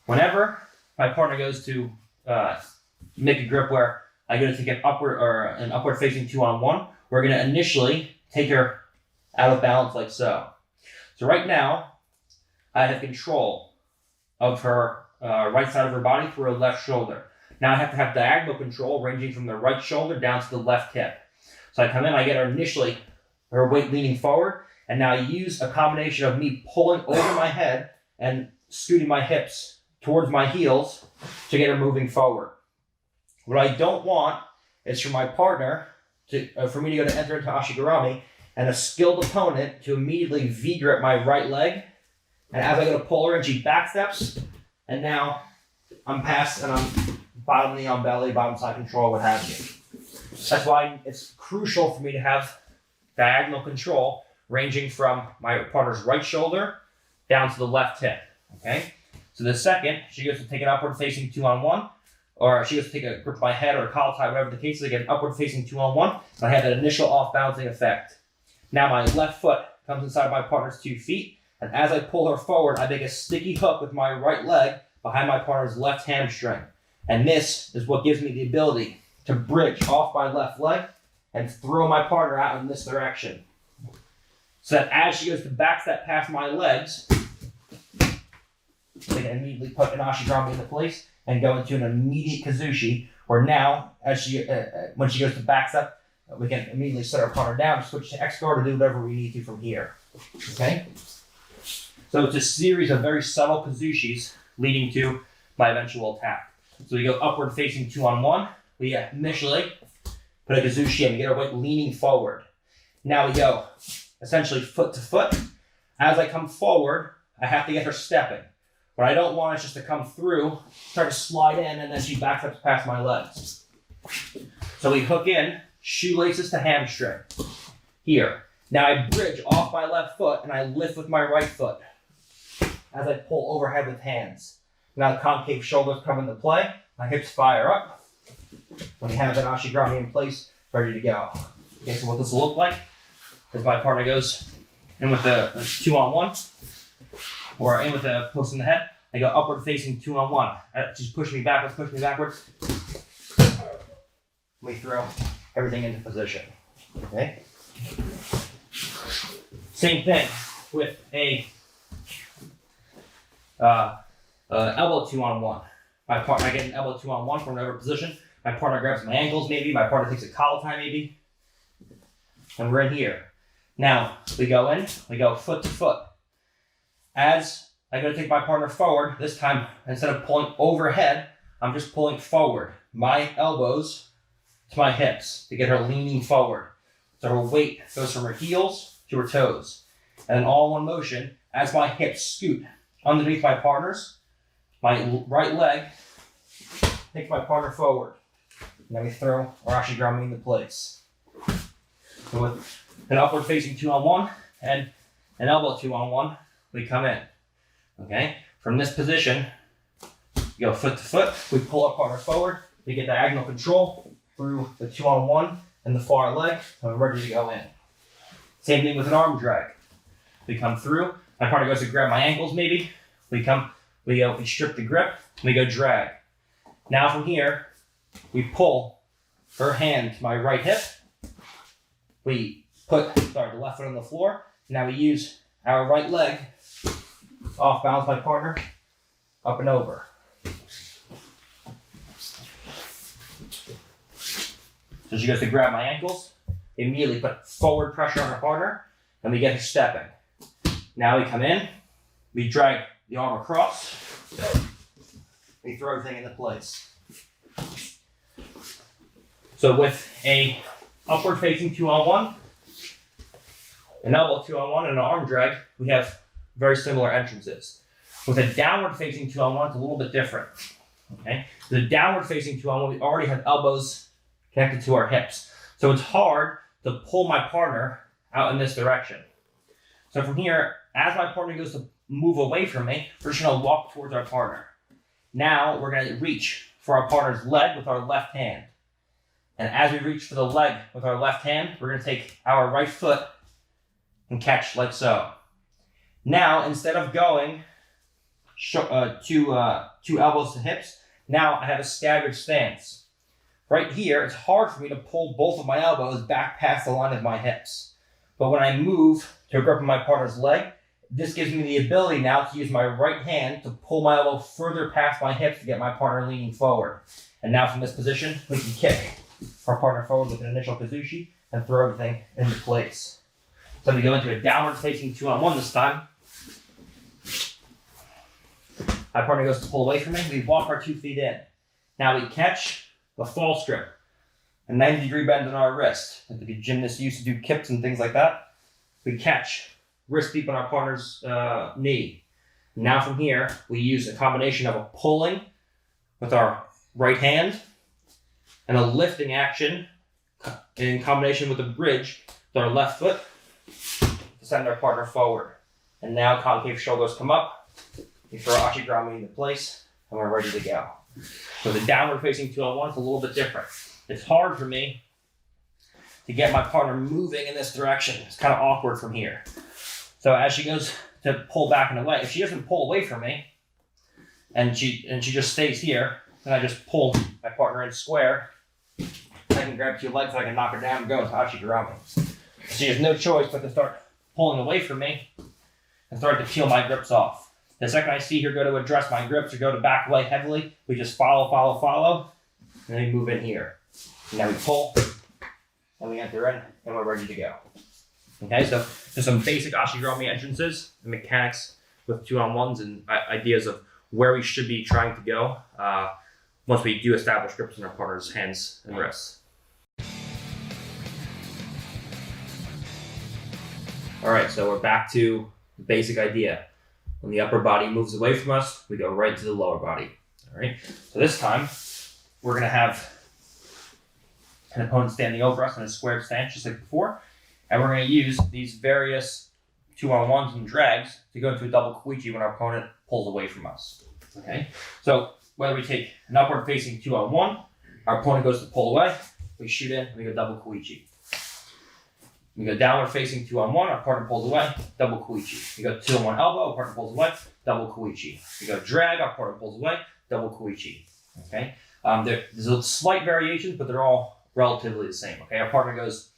Whenever my partner goes to make a grip where I go to take an upward facing 2-on-1, we're going to initially take her out of balance like so. So right now, I have control of her right side of her body through her left shoulder. Now I have to have diagonal control ranging from the right shoulder down to the left hip. So I come in, I get her initially, her weight leaning forward, and now I use a combination of me pulling over my head and scooting my hips towards my heels to get her moving forward. What I don't want is for my partner, for me to go to enter into ashigarami, and a skilled opponent to immediately V-grip my right leg, and as I go to pull her in, she backsteps, and now I'm past and I'm bottom knee on belly, bottom side control, what have you. That's why it's crucial for me to have diagonal control ranging from my partner's right shoulder down to the left hip. Okay? So the second, she goes to take an upward facing 2-on-1, or she goes to take a grip of my head or a collar tie, whatever the case is, I get an upward facing 2-on-1. And I have that initial off balancing effect. Now my left foot comes inside my partner's 2 feet. And as I pull her forward, I make a sticky hook with my right leg behind my partner's left hamstring. And this is what gives me the ability to bridge off my left leg and throw my partner out in this direction. So that as she goes to backstep past my legs, they can immediately put an ashigarami into place and go into an immediate kazushi, where now, as she when she goes to backstep, we can immediately set our partner down, switch to X guard, or do whatever we need to from here. Okay? So it's a series of very subtle kazushis leading to my eventual attack. So we go upward facing 2-on-1. We initially put a kazushi and we get our weight leaning forward. Now we go essentially foot to foot. As I come forward, I have to get her stepping. What I don't want is just to come through, start to slide in, and then she backs up past my legs. So we hook in, shoelaces to hamstring. Here. Now I bridge off my left foot and I lift with my right foot as I pull overhead with hands. Now the concave shoulders come into play. My hips fire up. When you have that ashigarami in place, ready to go. Okay, so what this will look like is my partner goes in with the 2-on-1, or in with the post in the head. I go upward facing 2-on-1. Just push me backwards. We throw everything into position. Okay? Same thing with a elbow 2-on-1. My partner, I get an elbow 2-on-1 from whatever position. My partner grabs my ankles maybe. My partner takes a collar tie maybe. And we're in here. Now, we go in, we go foot to foot. As I go to take my partner forward, this time, instead of pulling overhead, I'm just pulling forward. My elbows to my hips to get her leaning forward. So her weight goes from her heels to her toes. And then all in one motion, as my hips scoot underneath my partner's, my right leg takes my partner forward. And then we throw our ashigarami into place. So with an upward facing 2-on-1 and an elbow 2-on-1, we come in. Okay? From this position, we go foot to foot, we pull our partner forward, we get diagonal control through the 2-on-1 and the far leg, and we're ready to go in. Same thing with an arm drag. We come through, my partner goes to grab my ankles maybe, we strip the grip, we go drag. Now from here, we pull her hand to my right hip, we put the left foot on the floor, now we use our right leg, off balance my partner, up and over. So she goes to grab my ankles, immediately put forward pressure on her partner, and we get her stepping. Now we come in, we drag the arm across, we throw everything into place. So with a upward facing 2-on-1, an elbow 2-on-1, and an arm drag, we have very similar entrances. With a downward facing 2-on-1, it's a little bit different. Okay? The downward facing 2-on-1, we already have elbows connected to our hips. So it's hard to pull my partner out in this direction. So from here, as my partner goes to move away from me, we're just gonna walk towards our partner. Now we're gonna reach for our partner's leg with our left hand. And as we reach for the leg with our left hand, we're gonna take our right foot and catch like so. Now, instead of going two elbows to hips, now I have a staggered stance. Right here, it's hard for me to pull both of my elbows back past the line of my hips. But when I move to grip my partner's leg, this gives me the ability now to use my right hand to pull my elbow further past my hips to get my partner leaning forward. And now from this position, we can kick our partner forward with an initial kazushi and throw everything into place. So we go into a downward facing 2-on-1 this time. My partner goes to pull away from me. We walk our 2 feet in. Now we catch the fall strip, a 90-degree bend in our wrist. Like the gymnasts used to do kips and things like that. We catch wrist deep on our partner's knee. Now from here, we use a combination of a pulling with our right hand and a lifting action in combination with a bridge with our left foot to send our partner forward. And now concave shoulders come up. We throw ashigarami into place, and we're ready to go. So the downward facing 2-on-1 is a little bit different. It's hard for me to get my partner moving in this direction. It's kind of awkward from here. So as she goes to pull back and away, if she doesn't pull away from me and she just stays here, then I just pull my partner in square. I can grab 2 legs and I can knock her down and go until Hachigurami. She has no choice but to start pulling away from me and start to peel my grips off. The second I see her go to address my grips or go to back away heavily, we just follow, and then we move in here. And then we pull, and we enter in, and we're ready to go. Okay, so there's some basic Hachigurami entrances and mechanics with 2-on-1s and ideas of where we should be trying to go once we do establish grips in our partner's hands and wrists. All right, so we're back to the basic idea. When the upper body moves away from us, we go right to the lower body. All right, so this time we're gonna have an opponent standing over us in a squared stance, just like before, and we're gonna use these various 2-on-1s and drags to go into a double koichi when our opponent pulls away from us. Okay, so whether we take an upward facing 2-on-1, our opponent goes to pull away, we shoot in, we go double koichi. We go downward facing 2-on-1, our partner pulls away, double koichi. We go 2-on-1 elbow, our partner pulls away, double koichi. We go drag, our partner pulls away, double koichi. Okay, there's a slight variations, but they're all relatively the same. Okay, our partner goes,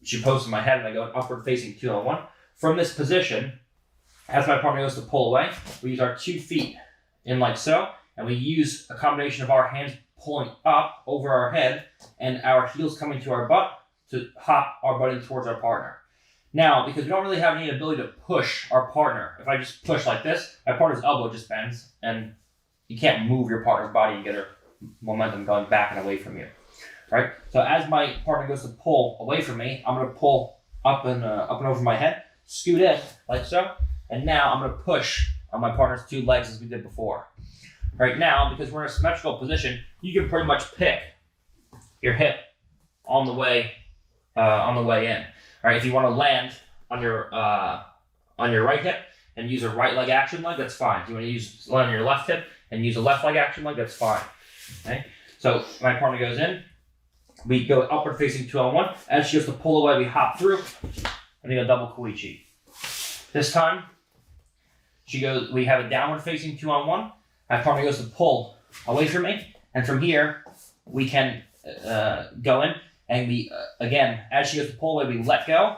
she poses my head and I go upward facing 2-on-1. From this position, as my partner goes to pull away, we use our 2 feet in like so, and we use a combination of our hands pulling up over our head and our heels coming to our butt to hop our butt in towards our partner. Now, because we don't really have any ability to push our partner, if I just push like this, my partner's elbow just bends, and you can't move your partner's body and get her momentum going back and away from you. Right? So as my partner goes to pull away from me, I'm going to pull up and over my head, scoot in like so, and now I'm going to push on my partner's 2 legs as we did before. Right now, because we're in a symmetrical position, you can pretty much pick your hip on the way in. All right, if you want to land on your right hip and use a right leg action leg, that's fine. If you want to land on your left hip and use a left leg action leg, that's fine. Okay, so my partner goes in, we go upward facing 2-on-1. As she goes to pull away, we hop through, and we go double koichi. This time, we have a downward facing 2-on-1. My partner goes to pull away from me, and from here we can go in. And we, again, as she goes to pull away, we let go.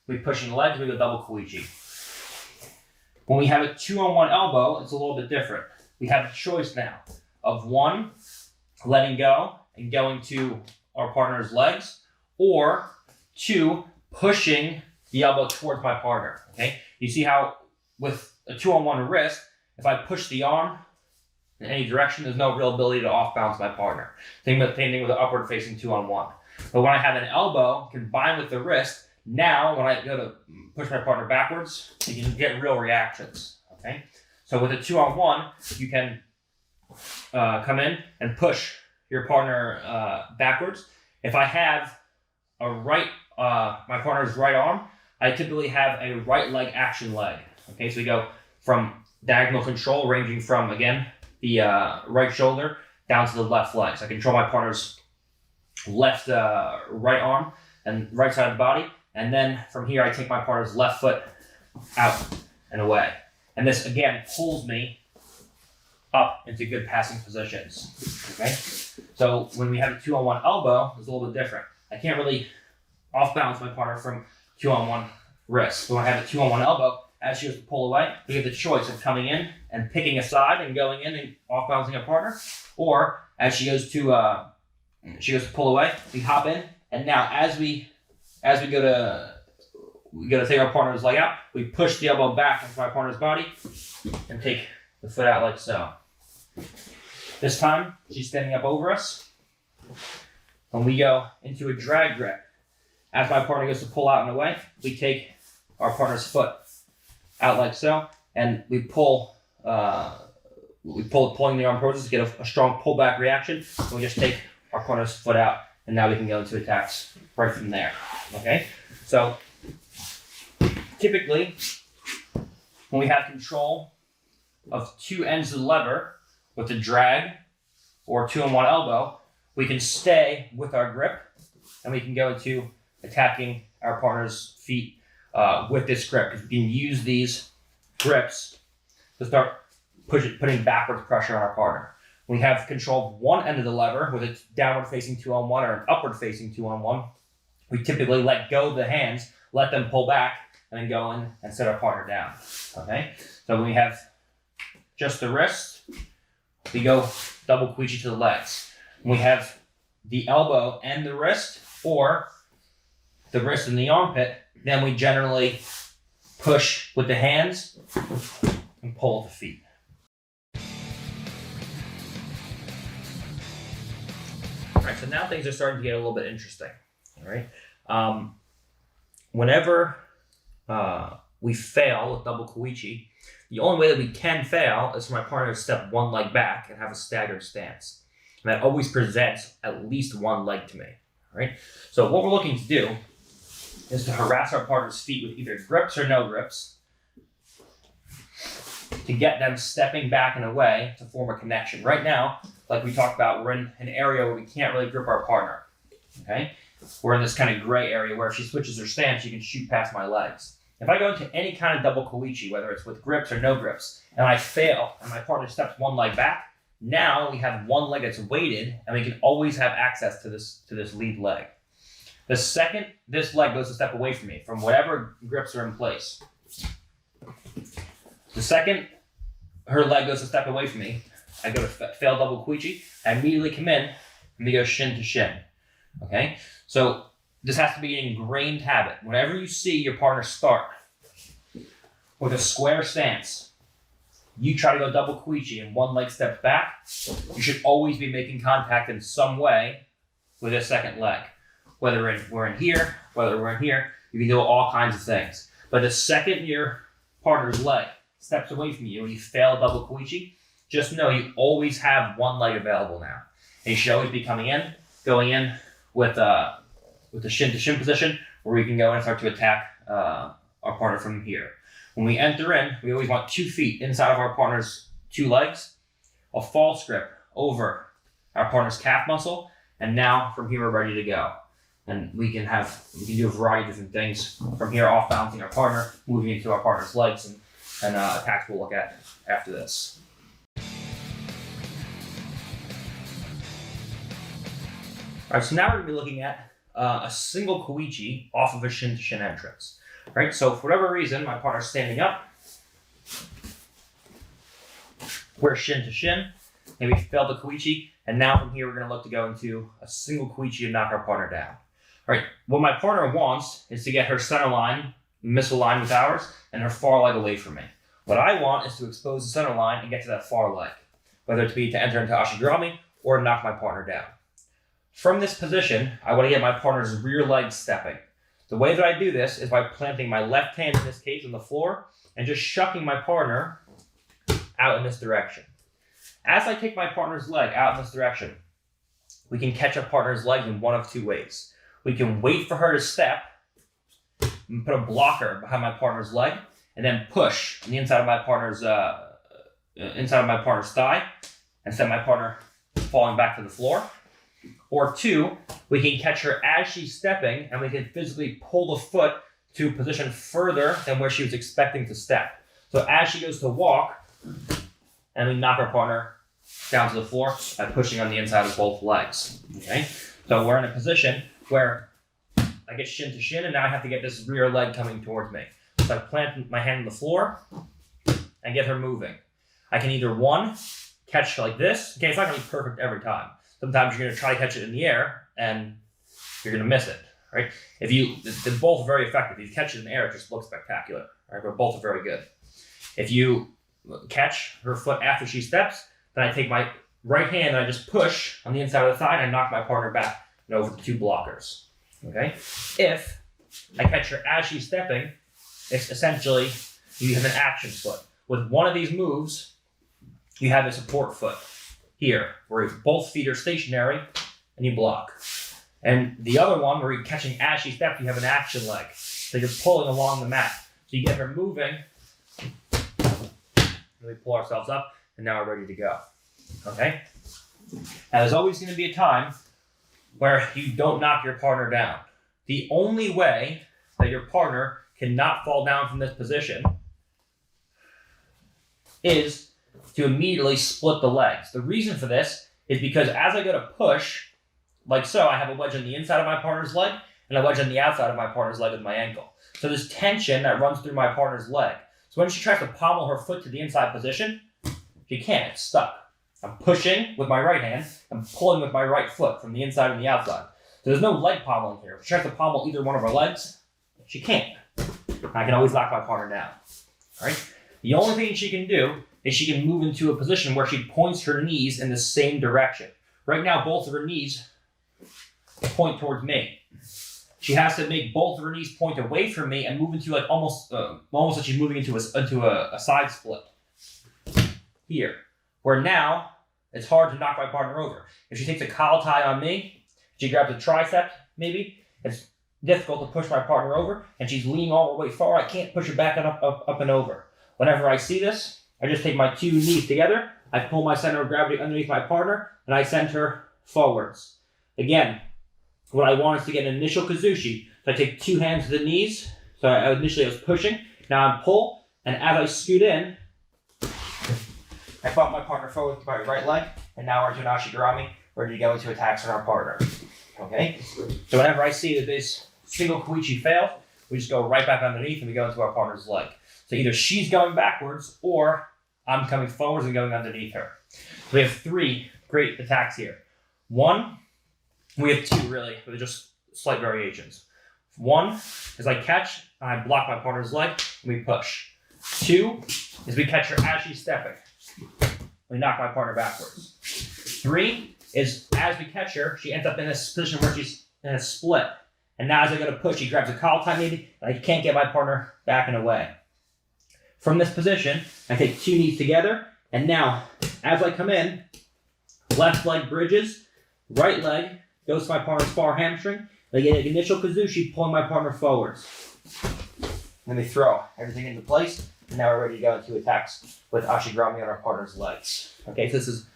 We push in the legs, we go double koichi. When we have a 2-on-1 elbow, it's a little bit different. We have a choice now of 1, letting go and going to our partner's legs, or 2, pushing the elbow towards my partner, okay? You see how with a 2-on-1 wrist, if I push the arm in any direction, there's no real ability to off-balance my partner. Same thing with the upward-facing 2-on-1. But when I have an elbow combined with the wrist, now when I go to push my partner backwards, you can get real reactions, okay? So with a 2-on-1, you can come in and push your partner backwards. If I have my partner's right arm, I typically have a right leg action leg. Okay, so we go from diagonal control, ranging from, again, the right shoulder down to the left leg. So I control my partner's left right arm and right side of the body. And then from here, I take my partner's left foot out and away. And this, again, pulls me up into good passing positions. Okay? So when we have a 2-on-1 elbow, it's a little bit different. I can't really off-balance my partner from 2-on-1 wrist. But when I have a 2-on-1 elbow, as she goes to pull away, we get the choice of coming in and picking a side and going in and off-balancing a partner, or as she goes to pull away, we hop in, and now as we go to take our partner's leg out, we push the elbow back into my partner's body and take the foot out like so. This time, she's standing up over us. When we go into a drag grip, as my partner goes to pull out and away, we take our partner's foot out like so, and we pull, pulling the arm towards us to get a strong pullback reaction. And we just take our partner's foot out, and now we can go into attacks right from there. Okay, so typically when we have control of 2 ends of the lever with the drag or 2-in-1 elbow, we can stay with our grip and we can go into attacking our partner's feet with this grip, because we can use these grips to start putting backwards pressure on our partner. We have control of one end of the lever with a downward facing 2-on-1 or an upward facing 2-on-1. We typically let go of the hands, let them pull back, and then go in and set our partner down. Okay? So when we have just the wrist, we go double kuichi to the legs. When we have the elbow and the wrist, or the wrist and the armpit, then we generally push with the hands and pull with the feet. All right, so now things are starting to get a little bit interesting. All right, whenever we fail with double kuichi, the only way that we can fail is for my partner to step one leg back and have a staggered stance. And that always presents at least one leg to me. All right, so what we're looking to do is to harass our partner's feet with either grips or no grips to get them stepping back in a way to form a connection. Right now, like we talked about, we're in an area where we can't really grip our partner. Okay, we're in this kind of gray area where if she switches her stance, she can shoot past my legs. If I go into any kind of double kuichi, whether it's with grips or no grips, and I fail and my partner steps one leg back, now we have one leg that's weighted and we can always have access to this lead leg. The second this leg goes a step away from me, from whatever grips are in place, the second her leg goes a step away from me, I go to fail double kuichi, I immediately come in and we go shin to shin. Okay? So this has to be an ingrained habit. Whenever you see your partner start with a square stance, you try to go double kuichi and one leg steps back, you should always be making contact in some way with a second leg. Whether we're in here, whether we're in here, you can do all kinds of things. But the second your partner's leg steps away from you and you fail double kuichi, just know you always have one leg available now. And you should always be going in with the shin to shin position, where we can go and start to attack our partner from here. When we enter in, we always want 2 feet inside of our partner's 2 legs, a false grip over our partner's calf muscle, and now from here we're ready to go. And we can do a variety of different things from here, off balancing our partner, moving into our partner's legs, and attacks we'll look at after this. All right, so now we're going to be looking at a single kuichi off of a shin to shin entrance. All right, so for whatever reason, my partner's standing up. We're shin to shin, maybe fail the kuichi, and now from here we're going to look to go into a single kuichi and knock our partner down. All right, what my partner wants is to get her center line misaligned with ours and her far leg away from me. What I want is to expose the center line and get to that far leg, whether it be to enter into ashigarami or knock my partner down. From this position, I want to get my partner's rear leg stepping. The way that I do this is by planting my left hand, in this case, on the floor and just shucking my partner out in this direction. As I take my partner's leg out in this direction, we can catch a partner's leg in one of 2 ways. We can wait for her to step and put a blocker behind my partner's leg and then push on the inside of my partner's thigh and send my partner falling back to the floor. Or 2, we can catch her as she's stepping and we can physically pull the foot to a position further than where she was expecting to step. So as she goes to walk, and we knock our partner down to the floor by pushing on the inside of both legs. Okay? So we're in a position where I get shin to shin and now I have to get this rear leg coming towards me. So I plant my hand on the floor and get her moving. I can either 1, catch like this. Okay, it's not going to be perfect every time. Sometimes you're going to try to catch it in the air and you're going to miss it, right? They're both very effective. If you catch it in the air, it just looks spectacular, right? But both are very good. If you catch her foot after she steps, then I take my right hand and I just push on the inside of the thigh and I knock my partner back and over the 2 blockers, okay? If I catch her as she's stepping, it's essentially you have an action foot. With one of these moves, you have a support foot here, where both feet are stationary and you block. And the other one, where you're catching as she steps, you have an action leg. So you're pulling along the mat. So you get her moving and we pull ourselves up, and now we're ready to go. Okay? Now, there's always going to be a time where you don't knock your partner down. The only way that your partner cannot fall down from this position is to immediately split the legs. The reason for this is because as I go to push, like so, I have a wedge on the inside of my partner's leg and a wedge on the outside of my partner's leg with my ankle. So there's tension that runs through my partner's leg. So when she tries to pommel her foot to the inside position, she can't, it's stuck. I'm pushing with my right hand, I'm pulling with my right foot from the inside and the outside. So there's no leg pommeling here. If she tries to pommel either one of her legs, she can't. I can always knock my partner down. All right? The only thing she can do is she can move into a position where she points her knees in the same direction. Right now, both of her knees point towards me. She has to make both of her knees point away from me and move into like almost like she's moving into a side split. Here, where now it's hard to knock my partner over. If she takes a collar tie on me, she grabs a tricep maybe, it's difficult to push my partner over, and she's leaning all the way forward. I can't push her back and up and over. Whenever I see this, I just take my two knees together, I pull my center of gravity underneath my partner, and I send her forwards. Again, what I want is to get an initial kazushi. So I take two hands to the knees. So initially I was pushing, now I'm pull, and as I scoot in, I bump my partner forward with my right leg, and now we're into an ashigurami, ready to go into attacks on our partner. Okay? So whenever I see that this single koichi fails, we just go right back underneath and we go into our partner's leg. So either she's going backwards or I'm coming forwards and going underneath her. So we have three great attacks here. One, we have two really, with just slight variations. One is I catch, and I block my partner's leg, and we push. Two is we catch her as she's stepping. We knock my partner backwards. Three is as we catch her, she ends up in this position where she's in a split. And now as I go to push, she grabs a collar tie maybe, and I can't get my partner back and away. From this position, I take two knees together, and now as I come in, left leg bridges, right leg goes to my partner's far hamstring. I get an initial kazushi, pulling my partner forwards. Then we throw everything into place, and now we're ready to go into attacks with ashigurami on our partner's legs. Okay, so this is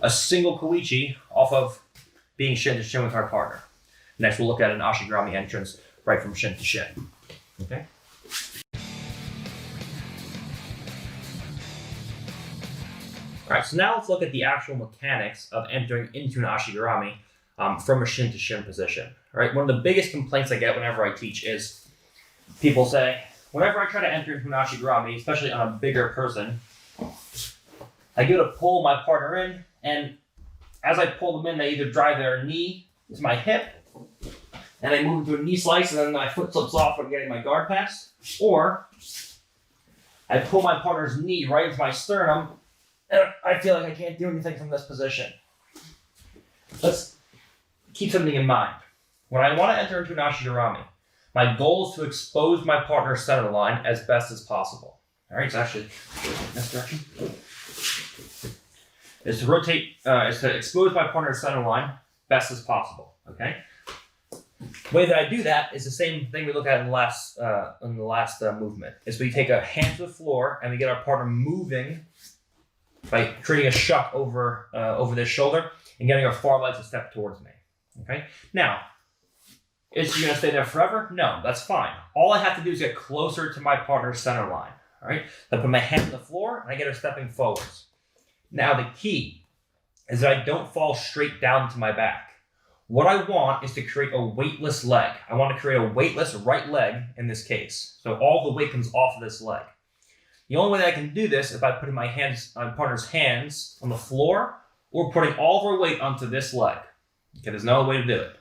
a single koichi off of being shin to shin with our partner. Next, we'll look at an ashigurami entrance right from shin to shin. Okay. All right, so now let's look at the actual mechanics of entering into an ashigurami from a shin to shin position. All right, one of the biggest complaints I get whenever I teach is people say, whenever I try to enter into an ashigurami, especially on a bigger person, I go to pull my partner in, and as I pull them in, they either drive their knee to my hip, and they move into a knee slice, and then my foot slips off when I'm getting my guard pass, or I pull my partner's knee right into my sternum, and I feel like I can't do anything from this position. Let's keep something in mind. When I want to enter into an ashigurami, my goal is to expose my partner's center line as best as possible. All right, so actually, in this direction. Is to rotate, is to expose my partner's center line best as possible. Okay. The way that I do that is the same thing we looked at in the last movement. Is we take a hand to the floor and we get our partner moving by creating a shuck over this shoulder and getting our far leg to step towards me. Okay. Now, is she gonna stay there forever? No, that's fine. All I have to do is get closer to my partner's center line. All right. I put my hand on the floor and I get her stepping forwards. Now the key is that I don't fall straight down to my back. What I want is to create a weightless leg. I want to create a weightless right leg in this case. So all the weight comes off of this leg. The only way that I can do this is by putting my partner's hands on the floor or putting all of our weight onto this leg. Okay, there's no other way to do it.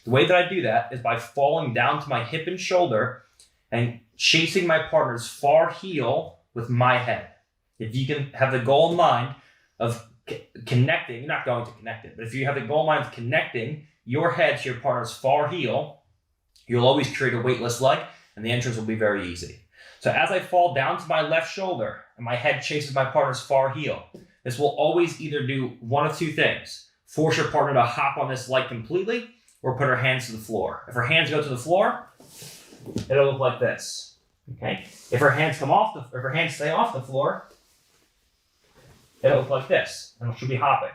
The way that I do that is by falling down to my hip and shoulder and chasing my partner's far heel with my head. If you can have the goal in mind of connecting, you're not going to connect it, but if you have the goal in mind of connecting your head to your partner's far heel, you'll always create a weightless leg and the entrance will be very easy. So as I fall down to my left shoulder and my head chases my partner's far heel, this will always either do one of two things. Force your partner to hop on this leg completely or put her hands to the floor. If her hands go to the floor, it'll look like this. Okay. If her hands stay off the floor, it'll look like this, and it should be hopping.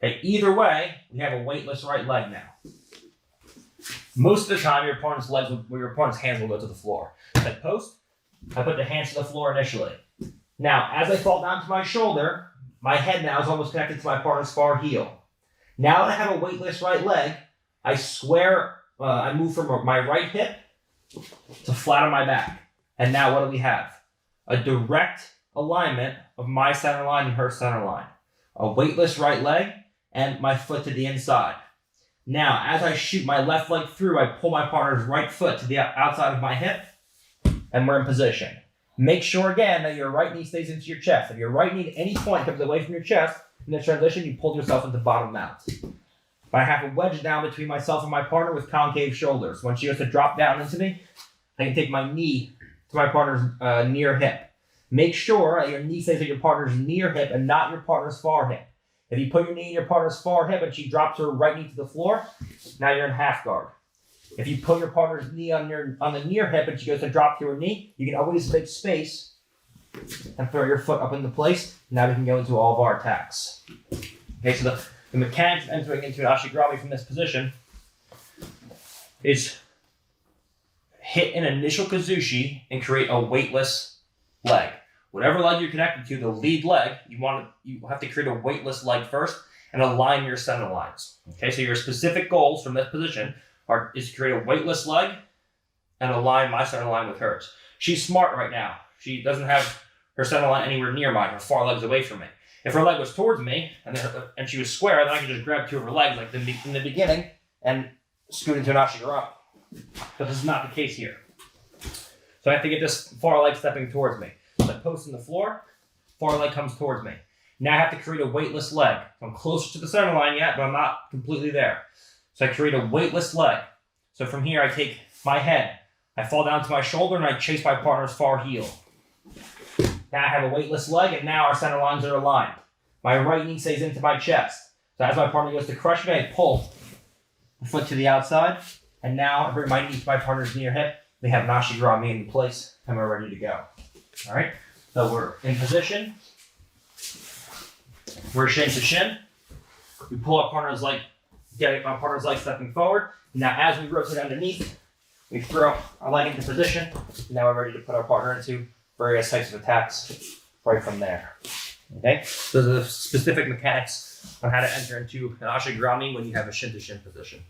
Okay, either way, we have a weightless right leg now. Most of the time, your opponent's hands will go to the floor. At post, I put the hands to the floor initially. Now, as I fall down to my shoulder, my head now is almost connected to my partner's far heel. Now that I have a weightless right leg, I move from my right hip to flat on my back. And now what do we have? A direct alignment of my center line and her center line. A weightless right leg and my foot to the inside. Now, as I shoot my left leg through, I pull my partner's right foot to the outside of my hip, and we're in position. Make sure, again, that your right knee stays into your chest. If your right knee at any point comes away from your chest, in the transition, you pull yourself into bottom mount. I have a wedge down between myself and my partner with concave shoulders. When she goes to drop down into me, I can take my knee to my partner's near hip. Make sure that your knee stays at your partner's near hip and not your partner's far hip. If you put your knee in your partner's far hip and she drops her right knee to the floor, now you're in half guard. If you put your partner's knee on the near hip and she goes to drop to her knee, you can always make space and throw your foot up into place. Now we can go into all of our attacks. Okay, so the mechanics of entering into an ashigarami from this position is hit an initial kazushi and create a weightless leg. Whatever leg you're connected to, the lead leg, you have to create a weightless leg first and align your center lines. Okay, so your specific goals from this position is to create a weightless leg and align my center line with hers. She's smart right now. She doesn't have her center line anywhere near mine. Her far leg's away from me. If her leg was towards me and she was square, then I could just grab two of her legs like in the beginning and scoot into an ashigarami. But this is not the case here. So I have to get this far leg stepping towards me. So I post on the floor, far leg comes towards me. Now I have to create a weightless leg. I'm closer to the center line yet, but I'm not completely there. So I create a weightless leg. So from here, I take my head, I fall down to my shoulder, and I chase my partner's far heel. Now I have a weightless leg, and now our center lines are aligned. My right knee stays into my chest. So as my partner goes to crush me, I pull the foot to the outside, and now I bring my knee to my partner's near hip. We have an ashigarami in place, and we're ready to go. All right, so we're in position. We're shin to shin. We pull our partner's leg, get my partner's leg stepping forward. Now, as we rotate underneath, we throw our leg into position. Now we're ready to put our partner into various types of attacks right from there. Okay, so those are the specific mechanics on how to enter into an ashigarami when you have a shin to shin position.